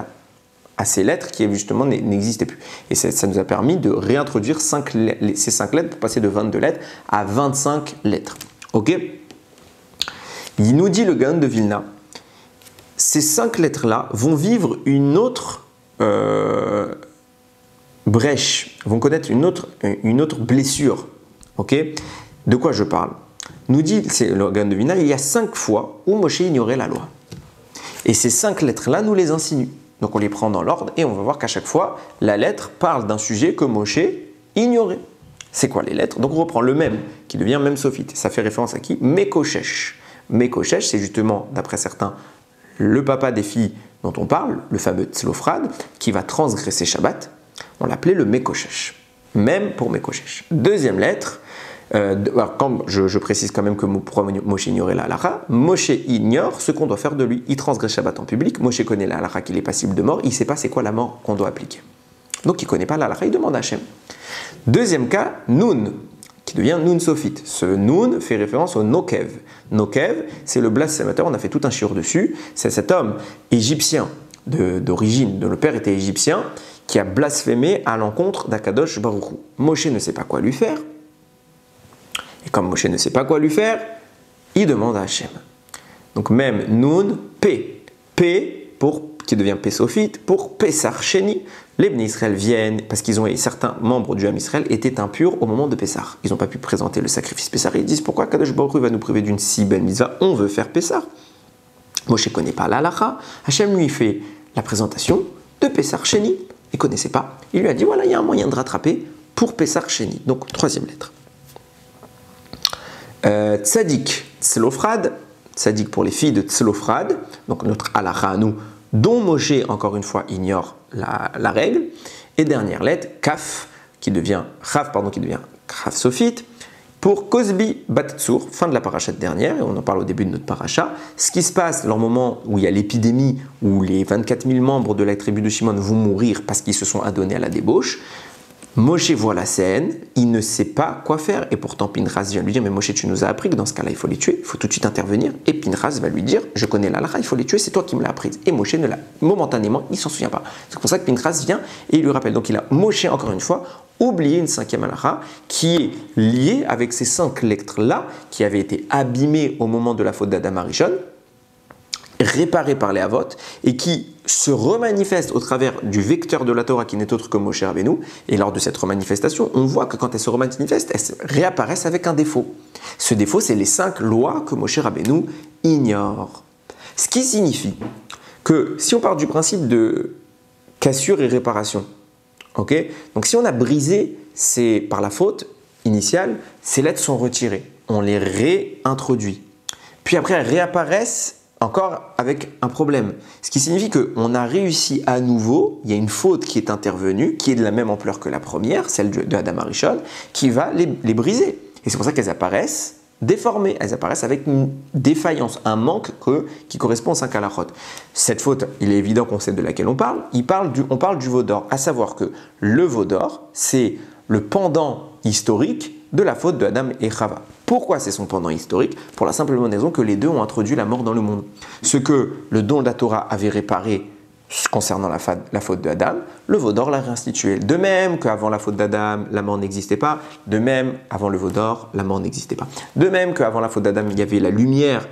à ces lettres qui, justement, n'existaient plus. Et ça nous a permis de réintroduire ces 5 lettres pour passer de 22 lettres à 25 lettres. Ok? Il nous dit le Gaon de Vilna, ces 5 lettres-là vont vivre une autre brèche, vont connaître une autre blessure. Ok? De quoi je parle? Nous dit, c'est le Gaon de Vilna, il y a 5 fois où Moshe ignorait la loi. Et ces 5 lettres-là nous les insinuent. Donc on les prend dans l'ordre et on va voir qu'à chaque fois, la lettre parle d'un sujet que Moshe ignorait. C'est quoi les lettres? Donc on reprend le même, qui devient même sophite. Ça fait référence à qui? Mekoshesh. Mekoshesh, c'est justement, d'après certains, le papa des filles dont on parle, le fameux Tzlofrad, qui va transgresser Shabbat. On l'appelait le Mekoshesh. Même pour Mekoshesh. Deuxième lettre, quand je précise quand même que Moshe ignorait la halakha, Moshe ignore ce qu'on doit faire de lui. Il transgresse Shabbat en public, Moshe connaît la halakha qu'il est passible de mort, il ne sait pas c'est quoi la mort qu'on doit appliquer. Donc il ne connaît pas la halakha, il demande à Hachem. Deuxième cas, Nun, qui devient Nun sophite. Ce Nun fait référence au Nokev. Nokev, c'est le blasphémateur, on a fait tout un shiur dessus, c'est cet homme égyptien d'origine, dont le père était égyptien, qui a blasphémé à l'encontre d'Akadosh Baruch Hu. Moshe ne sait pas quoi lui faire. Et comme Moshe ne sait pas quoi lui faire, il demande à Hachem. Donc même Nun, P, qui devient P sophite, pour Pessar Sheni. Les Bnei Israël viennent, parce certains membres du Ham Israël étaient impurs au moment de Pessar. Ils n'ont pas pu présenter le sacrifice Pessar. Ils disent, pourquoi Akadosh Baruch Hu va nous priver d'une si belle mitzvah? On veut faire Pessar. Moshe ne connaît pas la halakha. Hachem lui fait la présentation de Pessar Sheni. Il ne connaissait pas. Il lui a dit, voilà, il y a un moyen de rattraper pour Pessar Sheni. Donc, 3e lettre. Tzadik Tzlofrad, Tzadik pour les filles de Tzlofrad, donc notre halakha à nous, dont Moshe, encore une fois, ignore la règle. Et dernière lettre, Kaf, qui devient Chaf sophite, pour Kozbi Bat-Tsur, fin de la paracha dernière, et on en parle au début de notre paracha. Ce qui se passe lors moment où il y a l'épidémie, où les 24 000 membres de la tribu de Shimon vont mourir parce qu'ils se sont adonnés à la débauche, Moshe voit la scène, il ne sait pas quoi faire. Et pourtant, Pinchas vient lui dire, mais Moshe, tu nous as appris que dans ce cas-là, il faut les tuer, il faut tout de suite intervenir. Et Pinchas va lui dire, je connais la halakha, il faut les tuer, c'est toi qui me l'as apprise. Et Moshe ne l'a, momentanément, il s'en souvient pas. C'est pour ça que Pinchas vient et il lui rappelle. Donc il a, Moshe, encore une fois, oublié une cinquième halakha qui est liée avec ces 5 lettres-là, qui avaient été abîmées au moment de la faute d'Adam Arishon, réparé par les Havot et qui se remanifeste au travers du vecteur de la Torah qui n'est autre que Moshe Rabbeinu. Et lors de cette remanifestation, on voit que quand elle se remanifeste, elles réapparaissent avec un défaut. Ce défaut, c'est les 5 lois que Moshe Rabbeinu ignore. Ce qui signifie que si on part du principe de cassure et réparation, ok, donc si on a brisé par la faute initiale, ces lettres sont retirées, on les réintroduit. Puis après, elles réapparaissent encore avec un problème. Ce qui signifie qu'on a réussi à nouveau, il y a une faute qui est intervenue, qui est de la même ampleur que la première, celle de Adam Arishon, qui va les briser. Et c'est pour ça qu'elles apparaissent déformées, elles apparaissent avec une défaillance, un manque qui correspond aux 5 halachot. Cette faute, il est évident qu'on sait de laquelle on parle. On parle du veau d'or, à savoir que le veau d'or, c'est le pendant historique de la faute de Adam et Chava. Pourquoi c'est son pendant historique? Pour la simple bonne raison que les deux ont introduit la mort dans le monde. Ce que le don de la Torah avait réparé concernant la faute de Adam, le veau d'or l'a réinstitué. De même qu'avant la faute d'Adam, la mort n'existait pas, de même, avant le veau d'or, la mort n'existait pas. De même qu'avant la faute d'Adam, il y avait la lumière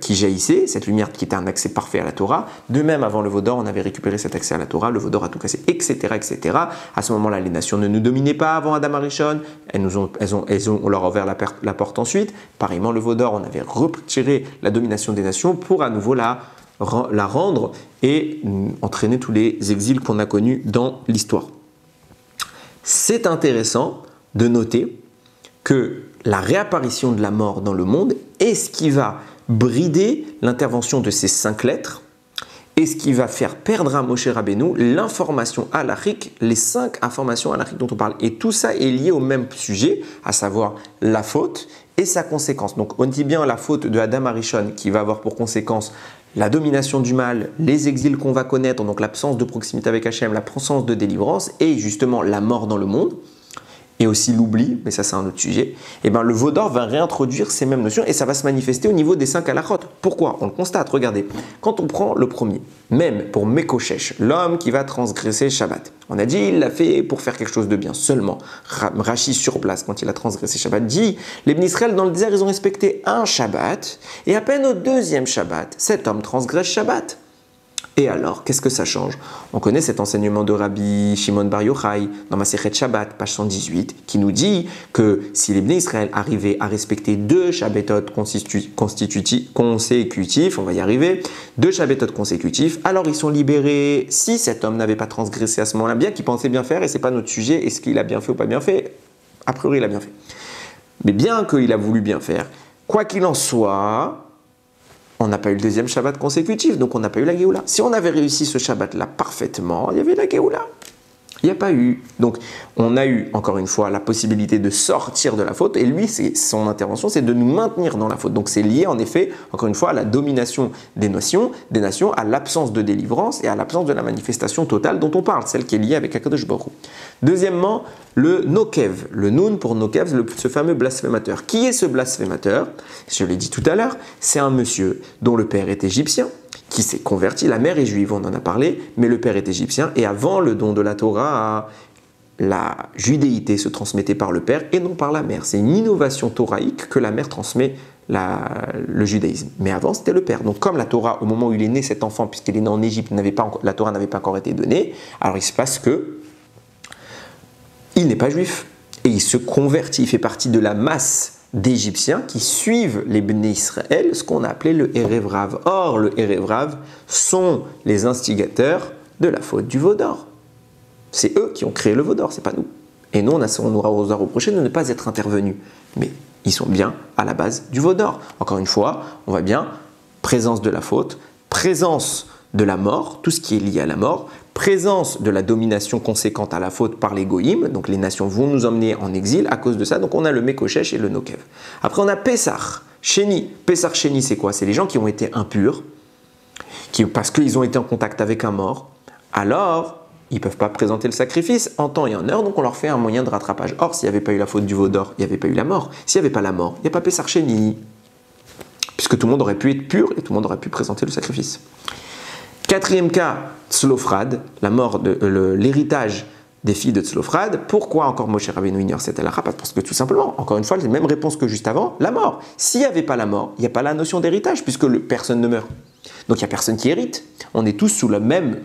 qui jaillissait, cette lumière qui était un accès parfait à la Torah. De même, avant le veau d'or, on avait récupéré cet accès à la Torah, le veau d'or a tout cassé, etc., etc. À ce moment-là, les nations ne nous dominaient pas avant Adam Arishon, on leur a ouvert la porte ensuite. Pareillement, le veau d'or, on avait retiré la domination des nations pour à nouveau la rendre et entraîner tous les exils qu'on a connus dans l'histoire. C'est intéressant de noter que la réapparition de la mort dans le monde est ce qui va brider l'intervention de ces 5 lettres et ce qui va faire perdre à Moshe Rabbeinu l'information halachique, les 5 informations halachiques dont on parle. Et tout ça est lié au même sujet, à savoir la faute et sa conséquence. Donc on dit bien la faute de Adam Arishon qui va avoir pour conséquence la domination du mal, les exils qu'on va connaître, donc l'absence de proximité avec Hachem, l'absence de délivrance et justement la mort dans le monde. Et aussi l'oubli, mais ça c'est un autre sujet, et bien le veau d'or va réintroduire ces mêmes notions et ça va se manifester au niveau des 5 halachot. Pourquoi? On le constate, regardez, quand on prend le premier, même pour Mekoshesh, l'homme qui va transgresser Shabbat, on a dit il l'a fait pour faire quelque chose de bien seulement. Rashi sur place, quand il a transgressé Shabbat, dit les Bnei Israël dans le désert ils ont respecté un Shabbat et à peine au 2e Shabbat, cet homme transgresse Shabbat. Et alors, qu'est-ce que ça change? On connaît cet enseignement de Rabbi Shimon Bar Yochai dans Masechet Shabbat, page 118, qui nous dit que si les Bnei Israël arrivaient à respecter 2 Shabbatot consécutifs, on va y arriver, 2 Shabbatot consécutifs, alors ils sont libérés. Si cet homme n'avait pas transgressé à ce moment-là, bien qu'il pensait bien faire, et c'est pas notre sujet, est-ce qu'il a bien fait ou pas bien fait? A priori, il a bien fait. Mais bien qu'il a voulu bien faire, quoi qu'il en soit, on n'a pas eu le 2e Shabbat consécutif, donc on n'a pas eu la Géoula. Si on avait réussi ce Shabbat-là parfaitement, il y avait la Géoula. Il n'y a pas eu. Donc, on a eu, encore une fois, la possibilité de sortir de la faute. Et lui, son intervention, c'est de nous maintenir dans la faute. Donc, c'est lié, en effet, encore une fois, à la domination des nations, à l'absence de délivrance et à l'absence de la manifestation totale dont on parle, celle qui est liée avec Akadosh Baruch Hu. Deuxièmement, le Nokev, le Nun pour Nokev, ce fameux blasphémateur. Qui est ce blasphémateur? Je l'ai dit tout à l'heure, c'est un monsieur dont le père est égyptien, qui s'est converti, la mère est juive, on en a parlé, mais le père est égyptien, et avant le don de la Torah, la judéité se transmettait par le père et non par la mère. C'est une innovation toraïque que la mère transmet le judaïsme. Mais avant, c'était le père. Donc comme la Torah, au moment où il est né, cet enfant, puisqu'il est né en Égypte, la Torah n'avait pas encore été donnée, alors il se passe que il n'est pas juif, et il se convertit, il fait partie de la masse d'Égyptiens qui suivent les Bnei Israël, ce qu'on a appelé le Erev Rav. Or, le Erev Rav sont les instigateurs de la faute du veau d'or. C'est eux qui ont créé le veau d'or, c'est pas nous. Et nous, on nous a reproché de ne pas être intervenus. Mais ils sont bien à la base du veau d'or. Encore une fois, on voit bien, présence de la faute, présence de la mort, tout ce qui est lié à la mort, présence de la domination conséquente à la faute par les goïms, donc les nations vont nous emmener en exil à cause de ça, donc on a le Mekoshesh et le Nokev. Après on a Pessah Sheni. Pessah Sheni c'est quoi? C'est les gens qui ont été impurs, parce qu'ils ont été en contact avec un mort, alors ils ne peuvent pas présenter le sacrifice en temps et en heure, donc on leur fait un moyen de rattrapage. Or, s'il n'y avait pas eu la faute du veau d'or, il n'y avait pas eu la mort. S'il n'y avait pas la mort, il n'y a pas Pessar Sheni, puisque tout le monde aurait pu être pur et tout le monde aurait pu présenter le sacrifice. Quatrième cas, Tzlofrad, la mort de l'héritage des filles de Tzlofrad. Pourquoi encore Moshe Rabbeinu ignore cette halakha? Parce que tout simplement, encore une fois, c'est la même réponse que juste avant, la mort. S'il n'y avait pas la mort, il n'y a pas la notion d'héritage, puisque personne ne meurt. Donc il n'y a personne qui hérite. On est tous sous la même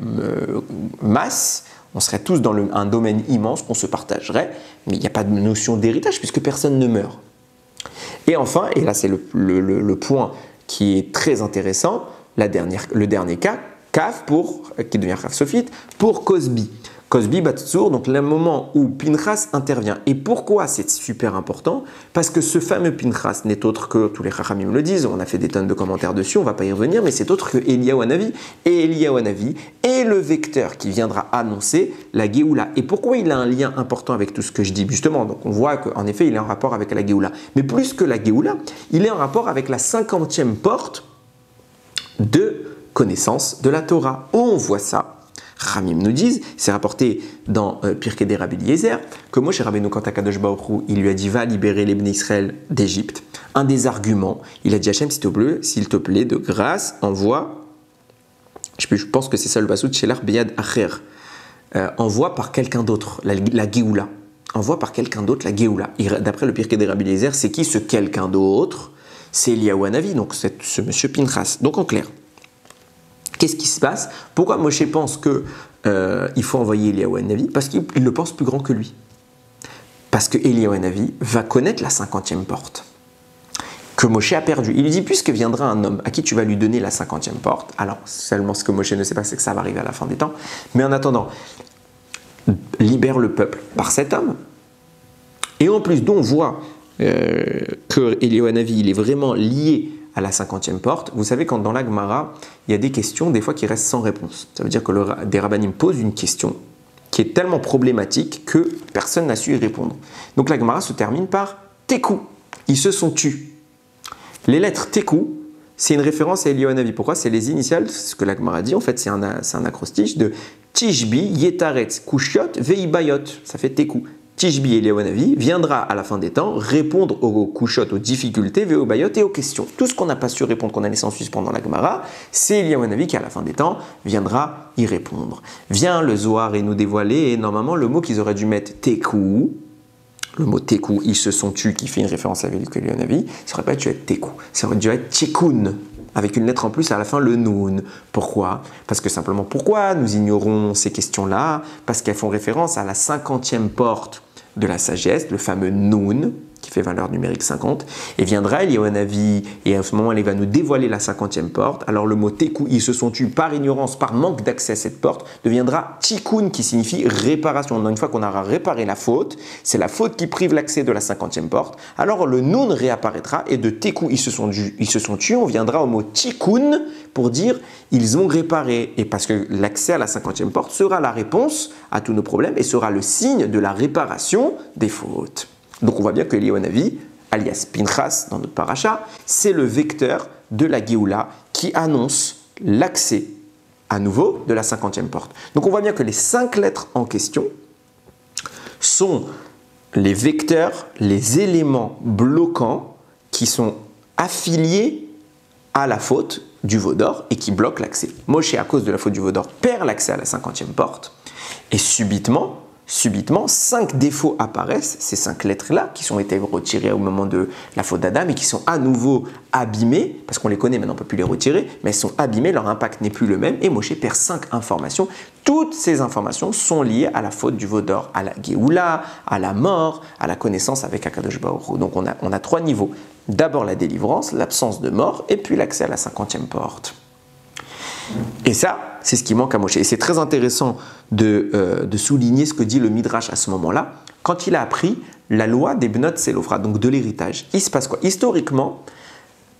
masse, on serait tous dans un domaine immense qu'on se partagerait, mais il n'y a pas de notion d'héritage, puisque personne ne meurt. Et enfin, et là c'est le point qui est très intéressant, le dernier cas, Kaf qui devient Kaf Sophite, pour Cosbi. Cosbi Batsour, donc le moment où Pinchas intervient. Et pourquoi c'est super important? Parce que ce fameux Pinchas n'est autre que, tous les Chachamim le disent, on a fait des tonnes de commentaires dessus, on ne va pas y revenir, mais c'est autre que Eliyahu Hanavi. Et Eliyahu Hanavi est le vecteur qui viendra annoncer la Géoula. Et pourquoi il a un lien important avec tout ce que je dis? Justement, donc on voit qu'en effet, il est en rapport avec la Géoula. Mais plus que la Géoula, il est en rapport avec la 50e porte de connaissance de la Torah. On voit ça. Ramim nous disent, c'est rapporté dans Pirkei des Rabbi Eliezer, que Moshe Rabbeinu, quand Akadosh Baruch Hu, il lui a dit va libérer les Bnei Israël d'Égypte. Un des arguments, il a dit Hachem, s'il te plaît, de grâce, envoie, je pense que c'est ça le passage de Shelar Beyad Acher, envoie par quelqu'un d'autre, la Géoula. Envoie par quelqu'un d'autre la Géoula. D'après le Pirkei des Rabbi Eliezer, c'est qui ce quelqu'un d'autre? C'est Eliyahu Hanavi, donc c'est ce monsieur Pinchas. Donc en clair, qu'est-ce qui se passe? Pourquoi Moshe pense qu'il faut envoyer Eliyahu Hanavi? Parce qu'il le pense plus grand que lui. Parce que Eliyahu Hanavi va connaître la 50e porte que Moshe a perdue. Il lui dit, puisque viendra un homme à qui tu vas lui donner la 50e porte, alors seulement ce que Moshe ne sait pas, c'est que ça va arriver à la fin des temps, mais en attendant, libère le peuple par cet homme. Et en plus, dont on voit que Eliyahu Hanavi, il est vraiment lié à la 50e porte. Vous savez, quand dans la Gemara, il y a des questions, des fois, qui restent sans réponse. Ça veut dire que des rabbanim posent une question qui est tellement problématique que personne n'a su y répondre. Donc la Gemara se termine par Tekou. Ils se sont tus. Les lettres Tekou, c'est une référence à Eliyahu Hanavi. Pourquoi? C'est les initiales, c'est ce que la Gemara dit. En fait, c'est un acrostiche de Tishbi, Yetaretz, Kushiot, Veibayot. Ça fait Tekou. Tishbi Eliyahu Hanavi viendra à la fin des temps répondre aux kushot, aux difficultés, Veibayot et aux questions. Tout ce qu'on n'a pas su répondre, qu'on a laissé en suspens dans la Gemara, c'est Eliyahu Hanavi qui à la fin des temps viendra y répondre. Vient le Zohar et nous dévoiler, et normalement le mot qu'ils auraient dû mettre Tekou, le mot Tekou, ils se sont tus, qui fait une référence à Eliyahu Hanavi, ça aurait pas dû être Tekou, ça aurait dû être Tchikoun, avec une lettre en plus à la fin, le Noun. Pourquoi? Parce que simplement, pourquoi nous ignorons ces questions-là? Parce qu'elles font référence à la 50e porte de la sagesse, le fameux Noun, qui fait valeur numérique 50, et viendra Eliyahu Hanavi, et à ce moment, il va nous dévoiler la 50e porte. Alors le mot Tekou, ils se sont tus par ignorance, par manque d'accès à cette porte, deviendra Tikkun, qui signifie réparation. Une fois qu'on aura réparé la faute, c'est la faute qui prive l'accès de la 50e porte, alors le Noun réapparaîtra, et de Tekou, ils se sont tus, on viendra au mot Tikkun, pour dire ils ont réparé, et parce que l'accès à la 50e porte sera la réponse à tous nos problèmes, et sera le signe de la réparation des fautes. Donc on voit bien que Eliyahu Hanavi, alias Pinchas dans notre paracha, c'est le vecteur de la Géoula qui annonce l'accès à nouveau de la 50e porte. Donc on voit bien que les 5 lettres en question sont les vecteurs, les éléments bloquants qui sont affiliés à la faute du veau d'or et qui bloquent l'accès. Moshe, à cause de la faute du veau d'or, perd l'accès à la 50e porte et subitement, 5 défauts apparaissent, ces 5 lettres-là, qui ont été retirées au moment de la faute d'Adam et qui sont à nouveau abîmées, parce qu'on les connaît, maintenant on ne peut plus les retirer, mais elles sont abîmées, leur impact n'est plus le même, et Moshe perd 5 informations. Toutes ces informations sont liées à la faute du veau d'or, à la Géoula, à la mort, à la connaissance avec Akadosh Baruch Hu. Donc on a 3 niveaux. D'abord la délivrance, l'absence de mort, et puis l'accès à la 50e porte. Et ça, c'est ce qui manque à Moshe. Et c'est très intéressant de souligner ce que dit le Midrash à ce moment-là, quand il a appris la loi des Bnot Tzelofrad, donc de l'héritage. Il se passe quoi? Historiquement,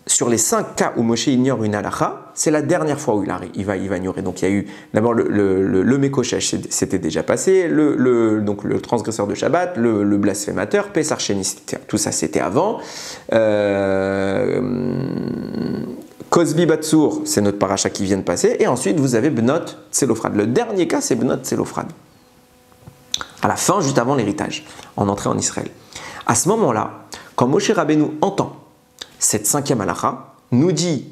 sur les 5 cas où Moshe ignore une halakha, c'est la dernière fois où il va ignorer. Donc il y a eu d'abord le Mekoshesh, c'était déjà passé, donc le transgresseur de Shabbat, le blasphémateur, Pessar Sheni, tout ça c'était avant. Kozbi Batsour, c'est notre paracha qui vient de passer. Et ensuite, vous avez Bnot Tselophrad. Le dernier cas, c'est Bnot Tselophrad. À la fin, juste avant l'héritage, en entrée en Israël. À ce moment-là, quand Moshe Rabbeinu entend cette 5e halakha, nous dit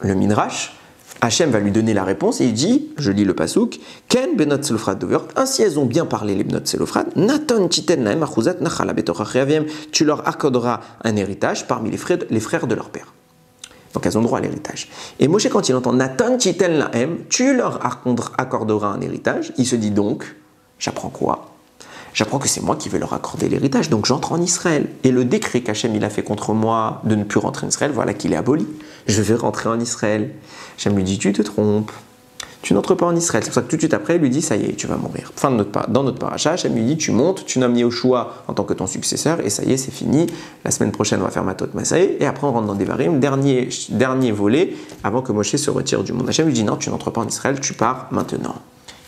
le Midrash, Hachem va lui donner la réponse et il dit, je lis le pasouk, Ken benot tselofrad dover, ainsi elles ont bien parlé les benot tselofrad, Naton titen naem achuzat nachala betoch aviam, tu leur accorderas un héritage parmi les frères de leur père. Donc elles ont droit à l'héritage. Et Moshe, quand il entend Naton titen naem, tu leur accorderas un héritage, il se dit donc, j'apprends quoi? J'apprends que c'est moi qui vais leur accorder l'héritage, donc j'entre en Israël. Et le décret qu'Hachem il a fait contre moi de ne plus rentrer en Israël, voilà qu'il est aboli. Je vais rentrer en Israël. Hachem lui dit, tu te trompes, tu n'entres pas en Israël. C'est pour ça que tout de suite après, il lui dit, ça y est, tu vas mourir. Dans notre paracha, Hachem lui dit, tu montes, tu nommes Yehoshua en tant que ton successeur, et ça y est, c'est fini. La semaine prochaine, on va faire Matot Masaé, et après on rentre dans Devarim, dernier volet, avant que Moshe se retire du monde. Hachem lui dit, non, tu n'entres pas en Israël, tu pars maintenant.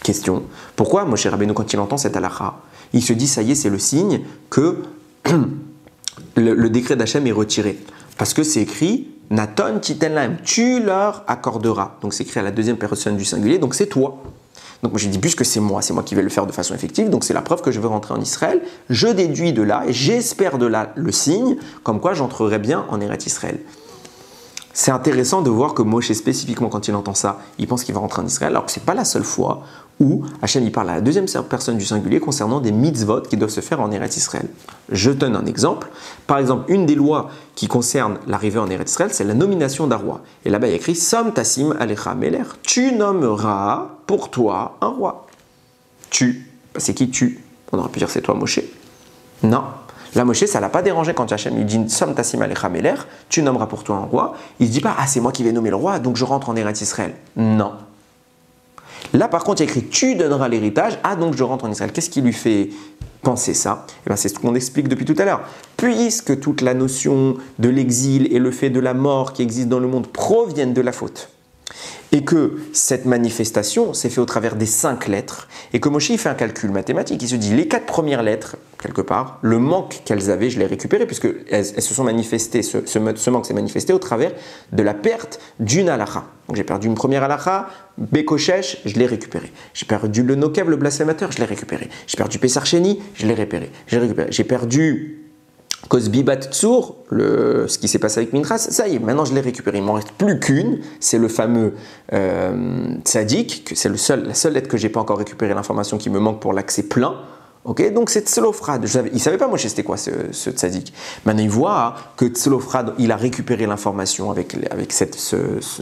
Question, pourquoi Moshe Rabbeinu, quand il entend cette halakha, il se dit, ça y est, c'est le signe que le décret d'Hachem est retiré. Parce que c'est écrit, Naton titen lahem, tu leur accorderas. Donc c'est écrit à la deuxième personne du singulier, donc c'est toi. Donc moi j'ai dit, puisque c'est moi qui vais le faire de façon effective, donc c'est la preuve que je veux rentrer en Israël. Je déduis de là, et j'espère de là le signe, comme quoi j'entrerai bien en Eretz Israël. C'est intéressant de voir que Moshe, spécifiquement quand il entend ça, il pense qu'il va rentrer en Israël, alors que ce n'est pas la seule fois où Hachem il parle à la deuxième personne du singulier concernant des mitzvot qui doivent se faire en Eretz Israël. Je donne un exemple. Par exemple, une des lois qui concerne l'arrivée en Eretz Israël, c'est la nomination d'un roi. Et là-bas, il y a écrit « Som tasim alecha meler » « Tu nommeras pour toi un roi. » Tu, c'est qui tu? On aurait pu dire c'est toi Moshe. Non. Là, Moshe, ça ne l'a pas dérangé quand Hachem lui dit « Som tasim alecha meler » « Tu nommeras pour toi un roi ». Il ne se dit pas « Ah, c'est moi qui vais nommer le roi, donc je rentre en Eretz Israël ». Non. Là, par contre, il y a écrit « Tu donneras l'héritage ». Ah, donc je rentre en Israël. Qu'est-ce qui lui fait penser ça? Eh bien, c'est ce qu'on explique depuis tout à l'heure. Puisque toute la notion de l'exil et le fait de la mort qui existe dans le monde proviennent de la faute, et que cette manifestation s'est faite au travers des 5 lettres, et que Moshe il fait un calcul mathématique, il se dit les 4 premières lettres, quelque part, le manque qu'elles avaient, je l'ai récupéré, puisque elles se sont manifestées, ce manque s'est manifesté au travers de la perte d'une halakha. Donc j'ai perdu une première halakha, Bekoshesh, je l'ai récupéré. J'ai perdu le Nokev, le blasphémateur, je l'ai récupéré. J'ai perdu Pesar Sheni, je l'ai récupéré. J'ai perdu Kozbi Batsour, ce qui s'est passé avec Mintras, ça y est, maintenant je l'ai récupéré. Il m'en reste plus qu'une, c'est le fameux Tzadik, que c'est la seule lettre que j'ai pas encore récupéré, l'information qui me manque pour l'accès plein. Okay, donc c'est Tselophrad. Il ne savait pas moi c'était quoi ce Tzadik. Maintenant il voit que Tselophrad, il a récupéré l'information avec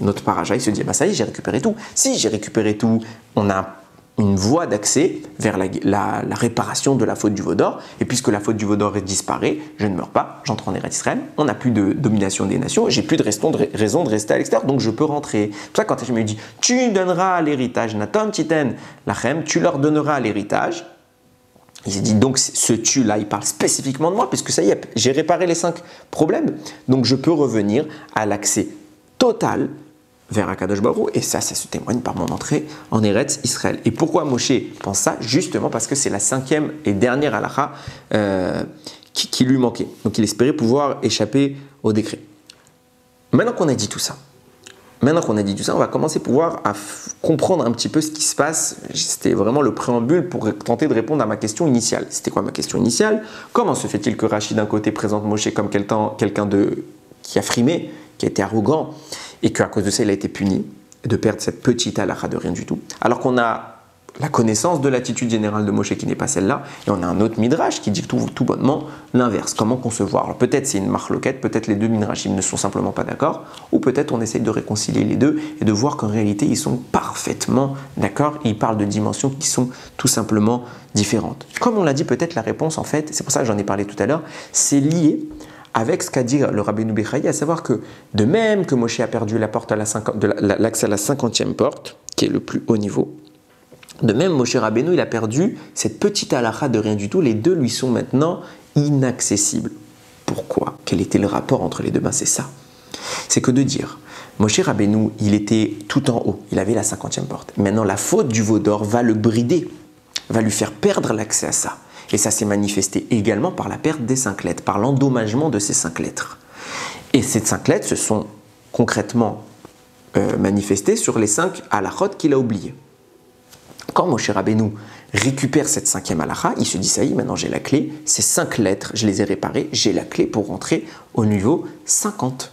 notre paraja. Il se dit, bah ça y est, j'ai récupéré tout. Si j'ai récupéré tout, on a une voie d'accès vers la réparation de la faute du Vaudor. Et puisque la faute du Vaudor disparaît, je ne meurs pas, j'entre en Eretz Israël, on n'a plus de domination des nations, j'ai plus de raison de rester à l'extérieur, donc je peux rentrer. C'est pour ça que quand je me dis, tu donneras l'héritage, Naton Titen Lachem, tu leur donneras l'héritage. Il s'est dit, donc ce tu-là, il parle spécifiquement de moi, puisque ça y est, j'ai réparé les 5 problèmes, donc je peux revenir à l'accès total vers Akadosh Baruch Hu, et ça se témoigne par mon entrée en Eretz Israël. Et pourquoi Moshe pense ça? Justement parce que c'est la 5e et dernière halakha qui lui manquait. Donc il espérait pouvoir échapper au décret. Maintenant qu'on a dit tout ça, on va commencer à pouvoir comprendre un petit peu ce qui se passe. C'était vraiment le préambule pour tenter de répondre à ma question initiale. C'était quoi ma question initiale? Comment se fait-il que Rashi d'un côté présente Moshe comme quelqu'un qui a frimé, qui a été arrogant, et qu'à cause de ça, il a été puni de perdre cette petite halakha de rien du tout. Alors qu'on a la connaissance de l'attitude générale de Moshe qui n'est pas celle-là, et on a un autre midrash qui dit tout bonnement l'inverse. Comment concevoir? Alors peut-être c'est une marloquette, peut-être les deux midrashim ne sont simplement pas d'accord, ou peut-être on essaye de réconcilier les deux et de voir qu'en réalité ils sont parfaitement d'accord, et ils parlent de dimensions qui sont tout simplement différentes. Comme on l'a dit, peut-être la réponse en fait, c'est pour ça que j'en ai parlé tout à l'heure, c'est lié avec ce qu'a dit le Rabbeinu Bechaye, à savoir que de même que Moshe a perdu l'accès à la 50e porte, qui est le plus haut niveau, de même Moshe Rabbeinu, il a perdu cette petite halakha de rien du tout, les deux lui sont maintenant inaccessibles. Pourquoi? Quel était le rapport entre les deux? Ben c'est ça. C'est que de dire, Moshe Rabbeinu, il était tout en haut, il avait la 50e porte. Maintenant la faute du Vaudor va le brider, va lui faire perdre l'accès à ça. Et ça s'est manifesté également par la perte des 5 lettres, par l'endommagement de ces 5 lettres. Et ces 5 lettres se sont concrètement manifester sur les 5 halachot qu'il a oubliés. Quand Moshe Rabbeinu récupère cette 5e halakha, il se dit ça y est, maintenant j'ai la clé, ces 5 lettres, je les ai réparées, j'ai la clé pour rentrer au niveau 50.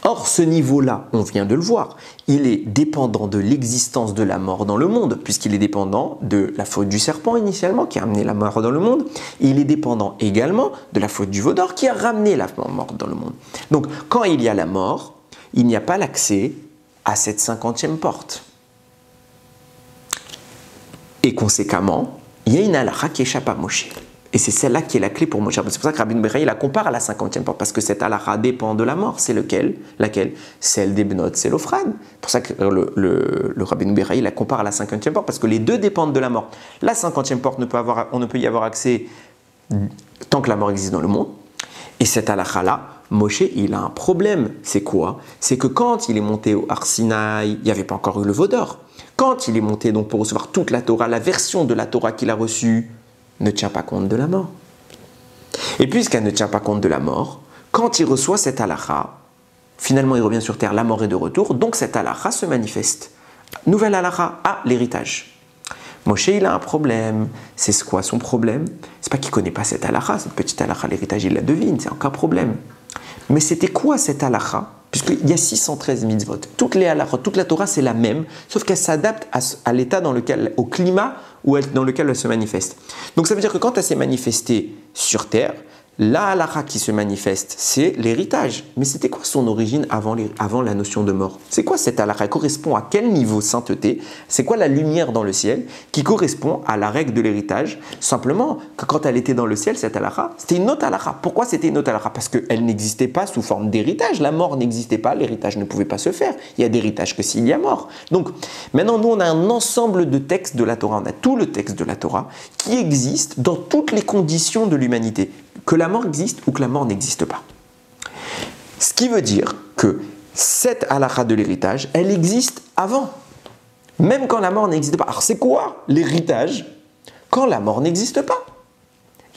Or, ce niveau-là, on vient de le voir, il est dépendant de l'existence de la mort dans le monde, puisqu'il est dépendant de la faute du serpent initialement, qui a amené la mort dans le monde. Il est dépendant également de la faute du veau d'or, qui a ramené la mort dans le monde. Donc, quand il y a la mort, il n'y a pas l'accès à cette 50e porte. Et conséquemment, il y a une halakha qui échappe à Moshe. Et c'est celle-là qui est la clé pour Moshe. C'est pour ça que Rabbi Bechaye la compare à la 50e porte, parce que cette halakha dépend de la mort. C'est laquelle? Celle des Bnot Tselophrad. C'est pour ça que le Rabbi Bechaye la compare à la 50e porte, parce que les deux dépendent de la mort. La 50e porte, on ne peut y avoir accès tant que la mort existe dans le monde. Et cette halakha-là, Moshe, il a un problème. C'est quoi? C'est que quand il est monté au Har Sinaï, il n'y avait pas encore eu le veau d'or. Quand il est monté donc pour recevoir toute la Torah, la version de la Torah qu'il a reçue ne tient pas compte de la mort. Et puisqu'elle ne tient pas compte de la mort, quand il reçoit cette halakha, finalement il revient sur terre, la mort est de retour, donc cette halakha se manifeste. Nouvelle halakha, l'héritage. Moshe, il a un problème. C'est quoi son problème? C'est pas qu'il ne connaît pas cette halakha, cette petite halakha, l'héritage, il la devine, c'est encore un problème. Mais c'était quoi cette halakha? Puisqu'il y a 613 mitzvot. Toutes les halachot, toute la Torah, c'est la même, sauf qu'elle s'adapte à l'état au climat dans lequel elle se manifeste. Donc ça veut dire que quand elle s'est manifestée sur terre, la halakha qui se manifeste, c'est l'héritage. Mais c'était quoi son origine avant la notion de mort? C'est quoi cette halakha? Elle correspond à quel niveau sainteté? C'est quoi la lumière dans le ciel qui correspond à la règle de l'héritage? Simplement que quand elle était dans le ciel, cette halakha, c'était une autre halakha. Pourquoi c'était une autre halakha? Parce qu'elle n'existait pas sous forme d'héritage. La mort n'existait pas, l'héritage ne pouvait pas se faire. Il y a d'héritage que s'il y a mort. Donc maintenant, nous, on a un ensemble de textes de la Torah. On a tout le texte de la Torah qui existe dans toutes les conditions de l'humanité. Que la mort existe ou que la mort n'existe pas. Ce qui veut dire que cette halakha de l'héritage, elle existe avant. Même quand la mort n'existe pas. Alors c'est quoi l'héritage quand la mort n'existe pas?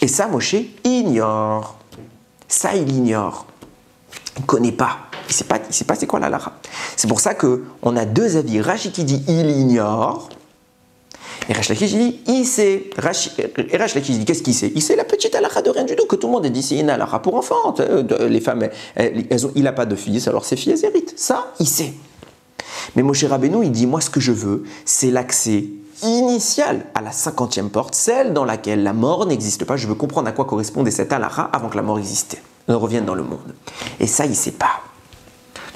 Et ça, Moshe ignore. Ça, il ignore. Il ne connaît pas. Il ne sait pas c'est quoi la halakha. C'est pour ça qu'on a deux avis. Rashi qui dit il ignore. Et Resh Lakish dit, il sait. Et Resh Lakish dit, qu'est-ce qu'il sait? Il sait la petite halakha de rien du tout, que tout le monde a dit, c'est une halakha pour enfants. Les femmes, il n'a pas de fils, alors ses filles, elles héritent. Ça, il sait. Mais Moshe Rabbeinu, il dit, moi, ce que je veux, c'est l'accès initial à la 50e porte, celle dans laquelle la mort n'existe pas. Je veux comprendre à quoi correspondait cette halakha avant que la mort existait, ne revienne dans le monde. Et ça, il ne sait pas.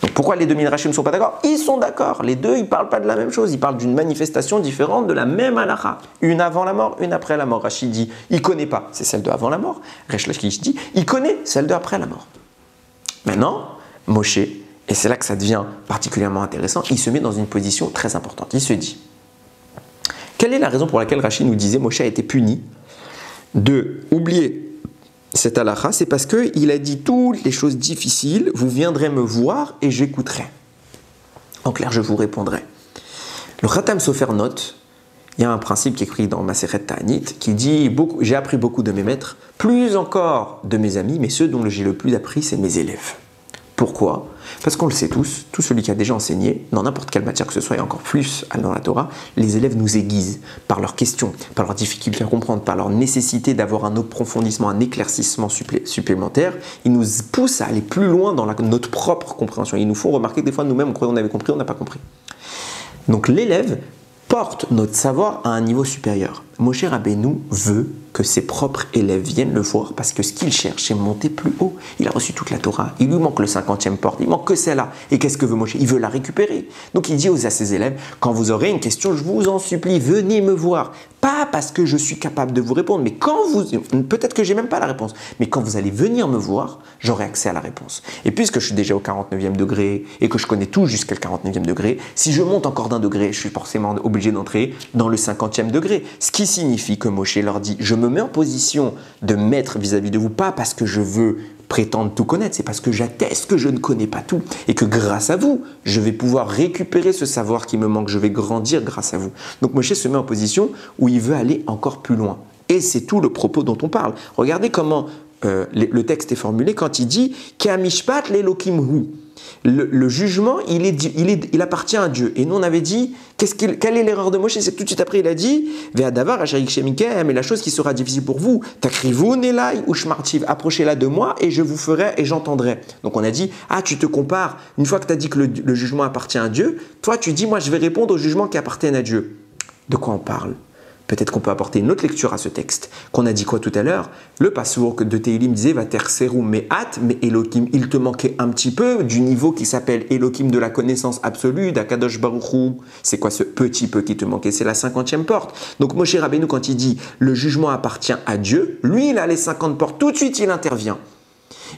Donc pourquoi les deux midrashim ne sont pas d'accord? Ils sont d'accord. Les deux, ils ne parlent pas de la même chose. Ils parlent d'une manifestation différente de la même halakha. Une avant la mort, une après la mort. Rashi dit, il ne connaît pas, c'est celle de avant la mort. Resh Lakish dit, il connaît celle de après la mort. Maintenant, Moshe, et c'est là que ça devient particulièrement intéressant, il se met dans une position très importante. Il se dit, quelle est la raison pour laquelle Rashi nous disait Moshe a été puni de oublier cette halakha? C'est parce qu'il a dit toutes les choses difficiles, vous viendrez me voir et j'écouterai. En clair, je vous répondrai. Le Khatam Sofer note, il y a un principe qui est écrit dans Maseret Ta'anit qui dit j'ai appris beaucoup de mes maîtres, plus encore de mes amis, mais ceux dont j'ai le plus appris, c'est mes élèves. Pourquoi? Parce qu'on le sait tous, tout celui qui a déjà enseigné, dans n'importe quelle matière que ce soit, et encore plus dans la Torah, les élèves nous aiguisent par leurs questions, par leurs difficultés à comprendre, par leur nécessité d'avoir un approfondissement, un éclaircissement supplémentaire. Ils nous poussent à aller plus loin dans notre propre compréhension. Ils nous font remarquer que des fois, nous-mêmes, on croyait qu'on avait compris, on n'a pas compris. Donc l'élève porte notre savoir à un niveau supérieur. Moshe Rabbeinu veut que ses propres élèves viennent le voir parce que ce qu'il cherche, c'est monter plus haut. Il a reçu toute la Torah, il lui manque le 50e porte, il manque que celle-là. Et qu'est-ce que veut Moshe? Il veut la récupérer. Donc il dit à ses élèves, quand vous aurez une question, je vous en supplie, venez me voir. Pas parce que je suis capable de vous répondre, mais peut-être que j'ai même pas la réponse, mais quand vous allez venir me voir, j'aurai accès à la réponse. Et puisque je suis déjà au 49e degré et que je connais tout jusqu'à le 49e degré, si je monte encore d'un degré, je suis forcément obligé d'entrer dans le 50e degré. Ce qui signifie que Moshe leur dit, je me mets en position de maître vis-à-vis de vous, pas parce que je veux prétendre tout connaître, c'est parce que j'atteste que je ne connais pas tout et que grâce à vous, je vais pouvoir récupérer ce savoir qui me manque, je vais grandir grâce à vous. Donc Moshe se met en position où il veut aller encore plus loin. Et c'est tout le propos dont on parle. Regardez comment le texte est formulé quand il dit « Ke'amishpat l'Elokim hu ». Le jugement, il appartient à Dieu. Et nous, on avait dit, quelle est l'erreur de Moshe? C'est que tout de suite après, il a dit, Ve'adavar asharik shemikem, et la chose qui sera difficile pour vous, takrivun elai ou shmartiv, approchez-la de moi et je vous ferai et j'entendrai. Donc on a dit, tu te compares, une fois que tu as dit que le jugement appartient à Dieu, toi tu dis, moi je vais répondre au jugement qui appartient à Dieu. De quoi on parle? Peut-être qu'on peut apporter une autre lecture à ce texte. Qu'on a dit quoi tout à l'heure? Le passouk de Tehilim disait va terserum me'at, mais Elohim, il te manquait un petit peu du niveau qui s'appelle Elohim de la connaissance absolue, d'Akadosh Baruch Hu. C'est quoi ce petit peu qui te manquait? C'est la 50e porte. Donc Moshe Rabbeinu, quand il dit le jugement appartient à Dieu, lui il a les 50 portes, tout de suite il intervient.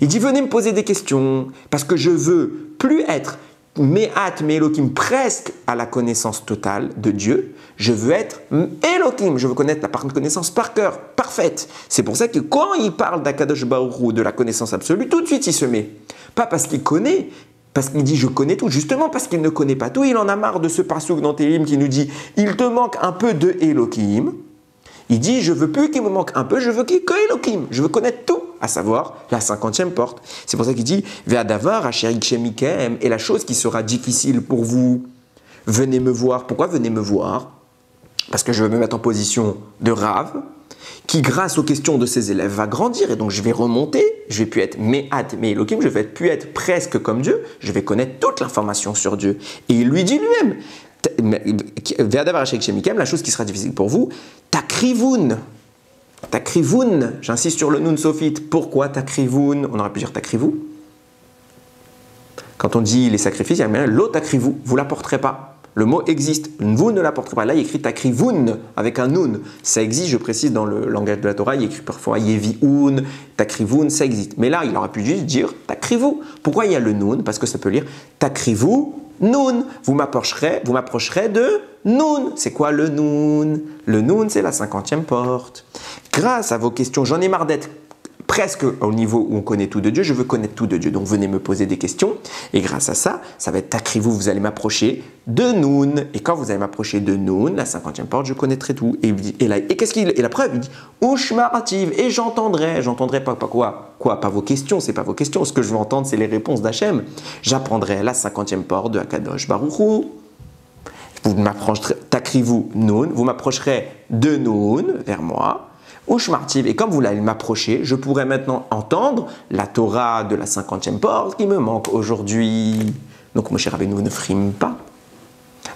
Il dit venez me poser des questions, parce que je veux plus être Me'at, mais Elohim, presque à la connaissance totale de Dieu. Je veux être Elohim, je veux connaître la connaissance par cœur, parfaite. C'est pour ça que quand il parle d'Akadosh Baruch Hu, de la connaissance absolue, tout de suite il se met. Pas parce qu'il connaît, parce qu'il dit je connais tout, justement parce qu'il ne connaît pas tout. Il en a marre de ce passouk dans Télim qui nous dit il te manque un peu de Elohim. Il dit je veux plus qu'il me manque un peu, je veux qu'il y ait que Elohim, je veux connaître tout. À savoir la 50e porte. C'est pour ça qu'il dit Ve'adavar asherik shemikem, et la chose qui sera difficile pour vous, venez me voir. Pourquoi venez me voir? Parce que je vais me mettre en position de Rav, qui grâce aux questions de ses élèves va grandir, et donc je vais remonter, je vais plus être Me'at, mais Elohim, je vais plus être presque comme Dieu, je vais connaître toute l'information sur Dieu. Et il lui dit lui-même Ve'adavar asherik shemikem, la chose qui sera difficile pour vous, takrivun. Takrivun, j'insiste sur le nun sophite. Pourquoi takrivun? On aurait pu dire takrivou. Quand on dit les sacrifices, il y a bien l'eau takrivou, vous ne l'apporterez pas. Le mot existe, vous ne l'apporterez pas. Là, il écrit takrivun avec un nun. Ça existe, je précise, dans le langage de la Torah, il écrit parfois yeviun, takrivun, ça existe. Mais là, il aurait pu juste dire takrivou. Pourquoi il y a le nun? Parce que ça peut lire takrivou, nun. Vous m'approcherez de nun. C'est quoi le nun? Le nun, c'est la 50e porte. Grâce à vos questions, j'en ai marre d'être presque au niveau où on connaît tout de Dieu, je veux connaître tout de Dieu. Donc venez me poser des questions et grâce à ça, ça va être takrivou, vous allez m'approcher de Noun. Et quand vous allez m'approcher de Noun, la 50e porte, je connaîtrai tout. Et la preuve, il dit Ushmarativ, et j'entendrai pas quoi? Pas vos questions, c'est pas vos questions. Ce que je veux entendre, c'est les réponses d'Hachem. J'apprendrai la 50e porte de Akadosh Baruch Hu. Vous m'approcherez, takrivou Noun, vous m'approcherez de Noun vers moi. Ushmartiv, et comme vous allez m'approcher, je pourrai maintenant entendre la Torah de la 50e porte qui me manque aujourd'hui. Donc Moshe Rabbeinu ne frime pas.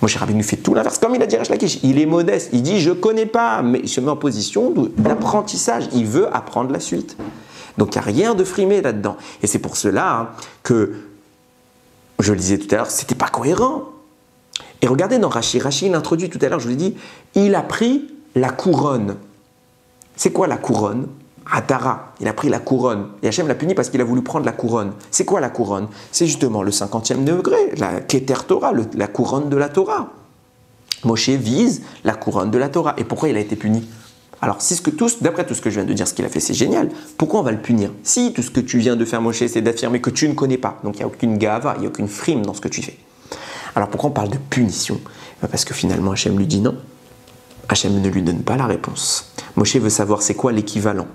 Moshe Rabbeinu fait tout l'inverse. Comme il a dit Resh Lakish, il est modeste. Il dit je ne connais pas, mais il se met en position d'apprentissage. Il veut apprendre la suite. Donc il n'y a rien de frimé là-dedans. Et c'est pour cela que, je le disais tout à l'heure, ce n'était pas cohérent. Et regardez dans Rashi, il introduit tout à l'heure, je vous l'ai dit, il a pris la couronne. C'est quoi la couronne? Atara, il a pris la couronne. Et Hachem l'a puni parce qu'il a voulu prendre la couronne. C'est quoi la couronne? C'est justement le 50e degré, la Keter Torah, la couronne de la Torah. Moshe vise la couronne de la Torah. Et pourquoi il a été puni? Alors, d'après tout ce que je viens de dire, ce qu'il a fait, c'est génial. Pourquoi on va le punir? Si tout ce que tu viens de faire, Moshe, c'est d'affirmer que tu ne connais pas. Donc, il n'y a aucune gava, il n'y a aucune frime dans ce que tu fais. Alors, pourquoi on parle de punition? Parce que finalement, Hachem lui dit non. Hachem ne lui donne pas la réponse. Moshe veut savoir c'est quoi l'équivalent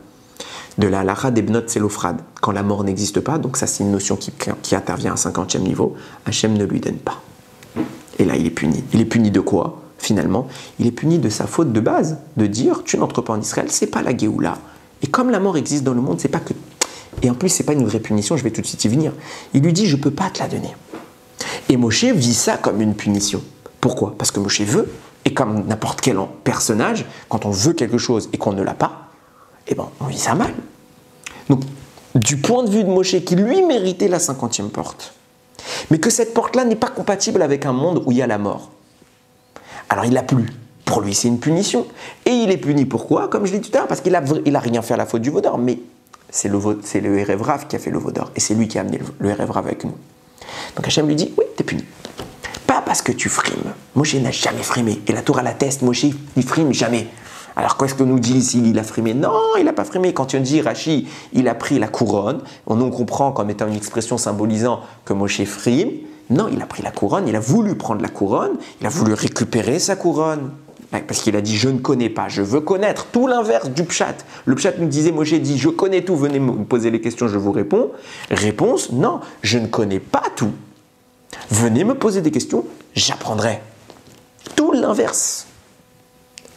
de la halakha des bnot selophrad. Quand la mort n'existe pas, donc ça c'est une notion qui intervient à 50e niveau, Hachem ne lui donne pas. Et là il est puni. Il est puni de quoi finalement? Il est puni de sa faute de base, de dire tu n'entres pas en Israël, c'est pas la Géoula. Et comme la mort existe dans le monde, c'est pas que... Et en plus c'est pas une vraie punition, je vais tout de suite y venir. Il lui dit je peux pas te la donner. Et Moshe vit ça comme une punition. Pourquoi? Parce que Moshe veut. Et comme n'importe quel personnage, quand on veut quelque chose et qu'on ne l'a pas, eh ben, on vit ça mal. Donc, du point de vue de Moshe, qui lui méritait la 50e porte, mais que cette porte-là n'est pas compatible avec un monde où il y a la mort. Alors, il l'a plus. Pour lui, c'est une punition. Et il est puni pourquoi? Comme je l'ai dit tout à l'heure, parce qu'il a rien fait à la faute du Vaudor, mais c'est le Erev Rav qui a fait le Vaudor, et c'est lui qui a amené le Erev Rav avec nous. Donc Hachem lui dit, oui, t'es puni. Pas parce que tu frimes. Moshe n'a jamais frimé. Et la Torah l'atteste, Moshe, il frime jamais. Alors qu'est-ce qu'on nous dit ici? Il a frimé? Non, il n'a pas frimé. Quand on dit Rashi, il a pris la couronne, on comprend comme étant une expression symbolisant que Moshe frime. Non, il a pris la couronne, il a voulu prendre la couronne, il a voulu récupérer sa couronne. Parce qu'il a dit je ne connais pas, je veux connaître, tout l'inverse du pshat. Le pshat nous disait, Moshe dit je connais tout, venez me poser les questions, je vous réponds. Réponse, non, je ne connais pas tout. Venez me poser des questions, j'apprendrai. Tout l'inverse.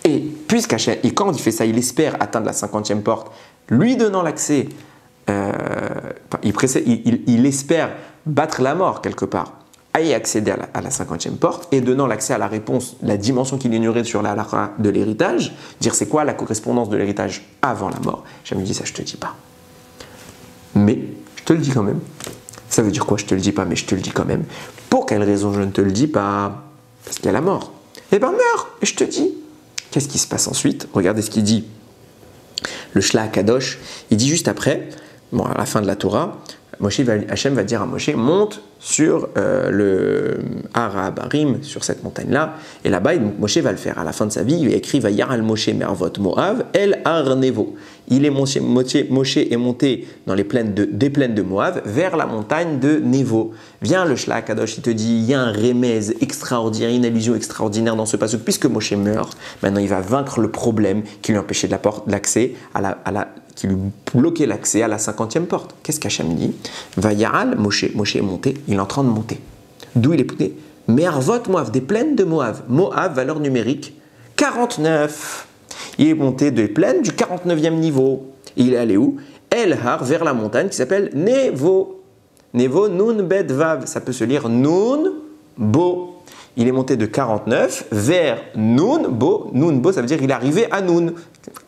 Et puisqu'Hachem, et quand il fait ça, il espère atteindre la 50e porte, lui donnant l'accès, il espère battre la mort quelque part, et accéder à la 50e porte, et donnant l'accès à la réponse, la dimension qu'il ignorait sur la halakha de l'héritage, dire c'est quoi la correspondance de l'héritage avant la mort. Hachem lui dit ça, je te dis pas. Mais je te le dis quand même. Ça veut dire quoi, je te le dis pas, mais je te le dis quand même. Pour quelle raison je ne te le dis pas? Parce qu'il y a la mort. Eh ben meurs, et je te dis. Qu'est-ce qui se passe ensuite? Regardez ce qu'il dit. Le Shla Kadosh, il dit juste après, bon, à la fin de la Torah, Hachem va dire à Moshe, monte sur le Har Abarim, sur cette montagne-là, et là-bas, Moshe va le faire. À la fin de sa vie, il écrit Vayar al Moshe Mervot Moav, El Har Nevo. Moshe est monté dans des plaines de Moab vers la montagne de Nevo. Viens le Shla Kadosh, il te dit, il y a un remèze extraordinaire, une allusion extraordinaire dans ce passage, puisque Moshe meurt, maintenant il va vaincre le problème qui lui empêchait l'accès qui lui bloquait l'accès à la 50e porte. Qu'est-ce qu'Hachem dit? Vayaral, Moshe est monté, il est en train de monter. D'où il est monté? Mervot Moav, des plaines de Moab. Moab, valeur numérique, 49. Il est monté des plaines du 49e niveau. Et il est allé où? El Har, vers la montagne qui s'appelle Nevo. Nevo, Nun Bet Vav. Ça peut se lire Nun Bo. Il est monté de 49 vers Nun Bo. Nun Bo, ça veut dire qu'il est arrivé à Nun.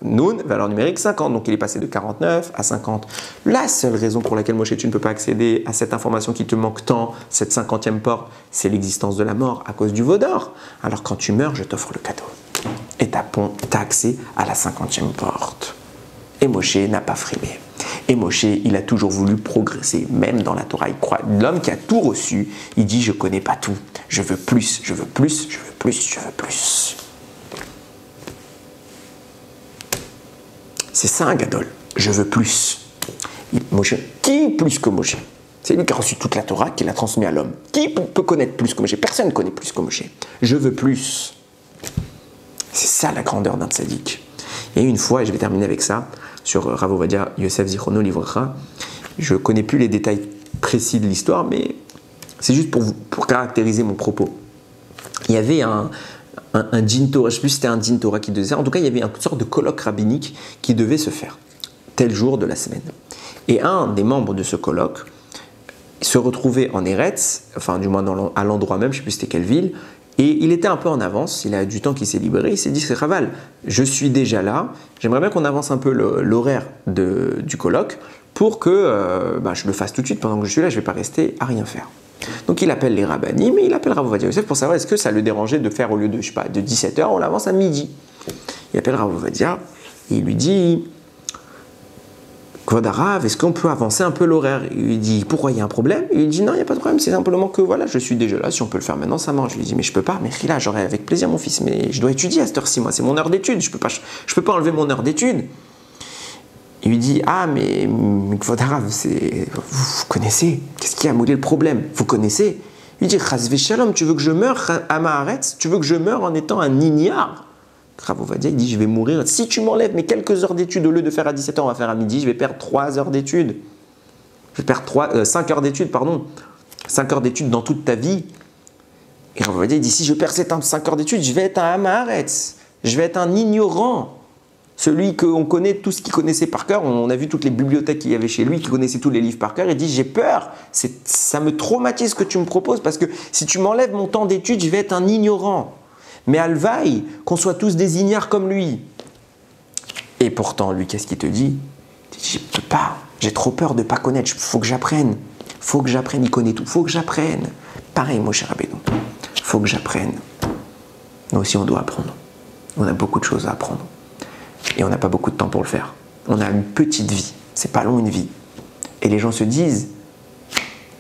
Nun, valeur numérique 50. Donc il est passé de 49 à 50. La seule raison pour laquelle Moshe, tu ne peux pas accéder à cette information qui te manque tant, cette 50e porte, c'est l'existence de la mort à cause du veau d'or. Alors quand tu meurs, je t'offre le cadeau. Et t'as accès à la 50e porte. Et Moshe n'a pas frimé. Et Moshe, il a toujours voulu progresser, même dans la Torah. Il croit, l'homme qui a tout reçu, il dit, je ne connais pas tout. Je veux plus, je veux plus, je veux plus, je veux plus. C'est ça un gadol. Je veux plus. Moshe, qui plus que Moshe? C'est lui qui a reçu toute la Torah, qui l'a transmis à l'homme. Qui peut connaître plus que Moshe? Personne ne connaît plus que Moshe. Je veux plus. C'est ça la grandeur d'un tzaddik. Et une fois, et je vais terminer avec ça, sur Rav Ovadia Yosef Zichrono Livracha, je ne connais plus les détails précis de l'histoire, mais c'est juste pour caractériser mon propos. Il y avait un din Torah, je ne sais plus si c'était un din Torah qui devait se faire, en tout cas il y avait une sorte de colloque rabbinique qui devait se faire, tel jour de la semaine. Et un des membres de ce colloque se retrouvait en Eretz, enfin du moins à l'endroit même, je ne sais plus c'était quelle ville, et il était un peu en avance, il a du temps qui s'est libéré, il s'est dit, c'est Raval, je suis déjà là, j'aimerais bien qu'on avance un peu l'horaire du colloque pour que je le fasse tout de suite, pendant que je suis là, je ne vais pas rester à rien faire. Donc il appelle les rabbinim, mais il appelle Rav Ovadia Yosef pour savoir est-ce que ça le dérangeait de faire au lieu de, de 17h, on l'avance à midi. Il appelle Rav Ovadia, et il lui dit, Kvod Harav, est-ce qu'on peut avancer un peu l'horaire? Il lui dit, pourquoi, il y a un problème? Il lui dit, non, il n'y a pas de problème, c'est simplement que voilà, je suis déjà là, si on peut le faire maintenant, ça marche. Je lui dis, mais je peux pas, mais là, j'aurais avec plaisir mon fils, mais je dois étudier à cette heure-ci, moi, c'est mon heure d'étude, je peux pas enlever mon heure d'étude. Il lui dit, ah, mais Kvod Harav, vous connaissez, qu'est-ce qui a moulé le problème? Vous connaissez? Il lui dit, Chas v'shalom, tu veux que je meure à Maaretz? Tu veux que je meure en étant un ignare? Rav Ovadia, il dit, je vais mourir. Si tu m'enlèves mes quelques heures d'études, au lieu de faire à 17h, on va faire à midi, je vais perdre 3 heures d'études. Je vais perdre 5 heures d'études, pardon. 5 heures d'études dans toute ta vie. Et Rav Ovadia, il dit, si je perds ces 5 heures d'études, je vais être un Hamaharetz. Je vais être un ignorant. Celui qu'on connaît, tout ce qu'il connaissait par cœur. On a vu toutes les bibliothèques qu'il y avait chez lui, qui connaissait tous les livres par cœur. Il dit, j'ai peur. Ça me traumatise ce que tu me proposes, parce que si tu m'enlèves mon temps d'études, je vais être un ignorant. Mais Alvaï, qu'on soit tous des ignares comme lui. Et pourtant, lui, qu'est-ce qu'il te dit? Il dit, je ne peux pas, j'ai trop peur de ne pas connaître, il faut que j'apprenne. Il faut que j'apprenne, il connaît tout, il faut que j'apprenne. Pareil, Moshe Rabbeinu, il faut que j'apprenne. Nous aussi, on doit apprendre. On a beaucoup de choses à apprendre. Et on n'a pas beaucoup de temps pour le faire. On a une petite vie, c'est pas long une vie. Et les gens se disent,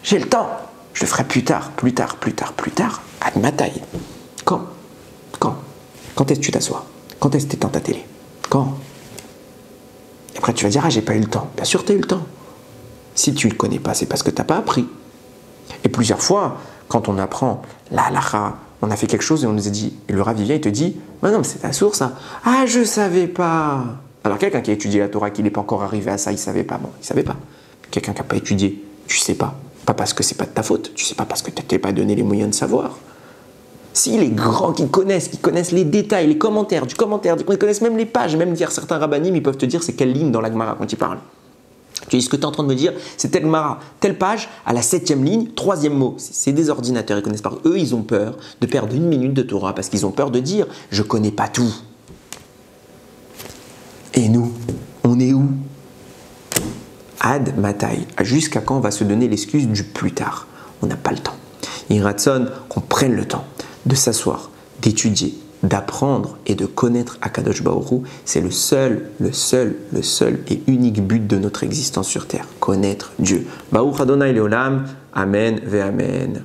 j'ai le temps, je le ferai plus tard, à ma taille. Quand est-ce que tu t'assois? Quand est-ce que tu éteins ta télé? Quand? Et après tu vas dire, ah, j'ai pas eu le temps. Bien sûr tu as eu le temps. Si tu ne le connais pas, c'est parce que tu n'as pas appris. Et plusieurs fois, quand on apprend la halakha on a fait quelque chose et on nous a dit, et le Rav vient, il te dit, non, mais c'est ta source, ça. Ah, je savais pas. Alors, quelqu'un qui a étudié la Torah, qui n'est pas encore arrivé à ça, il savait pas. Bon, il savait pas. Quelqu'un qui n'a pas étudié, tu sais pas. Pas parce que c'est pas de ta faute, tu sais pas parce que tu t'es pas donné les moyens de savoir. Si les grands qui connaissent les détails, les commentaires, ils connaissent même les pages, même dire certains rabbanim, ils peuvent te dire c'est quelle ligne dans la Gemara quand ils parlent. Tu dis ce que tu es en train de me dire, c'est telle Gemara, telle page, à la 7e ligne, 3e mot. C'est des ordinateurs, ils connaissent pas. Eux, ils ont peur de perdre 1 minute de Torah parce qu'ils ont peur de dire je connais pas tout. Et nous, on est où? Ad Matai. Jusqu'à quand on va se donner l'excuse du plus tard? On n'a pas le temps. Il ratson qu'on prenne le temps de s'asseoir, d'étudier, d'apprendre et de connaître Akadosh Baruch Hu. C'est le seul et unique but de notre existence sur terre. Connaître Dieu. Baruch Adonai Leolam. Amen ve Amen.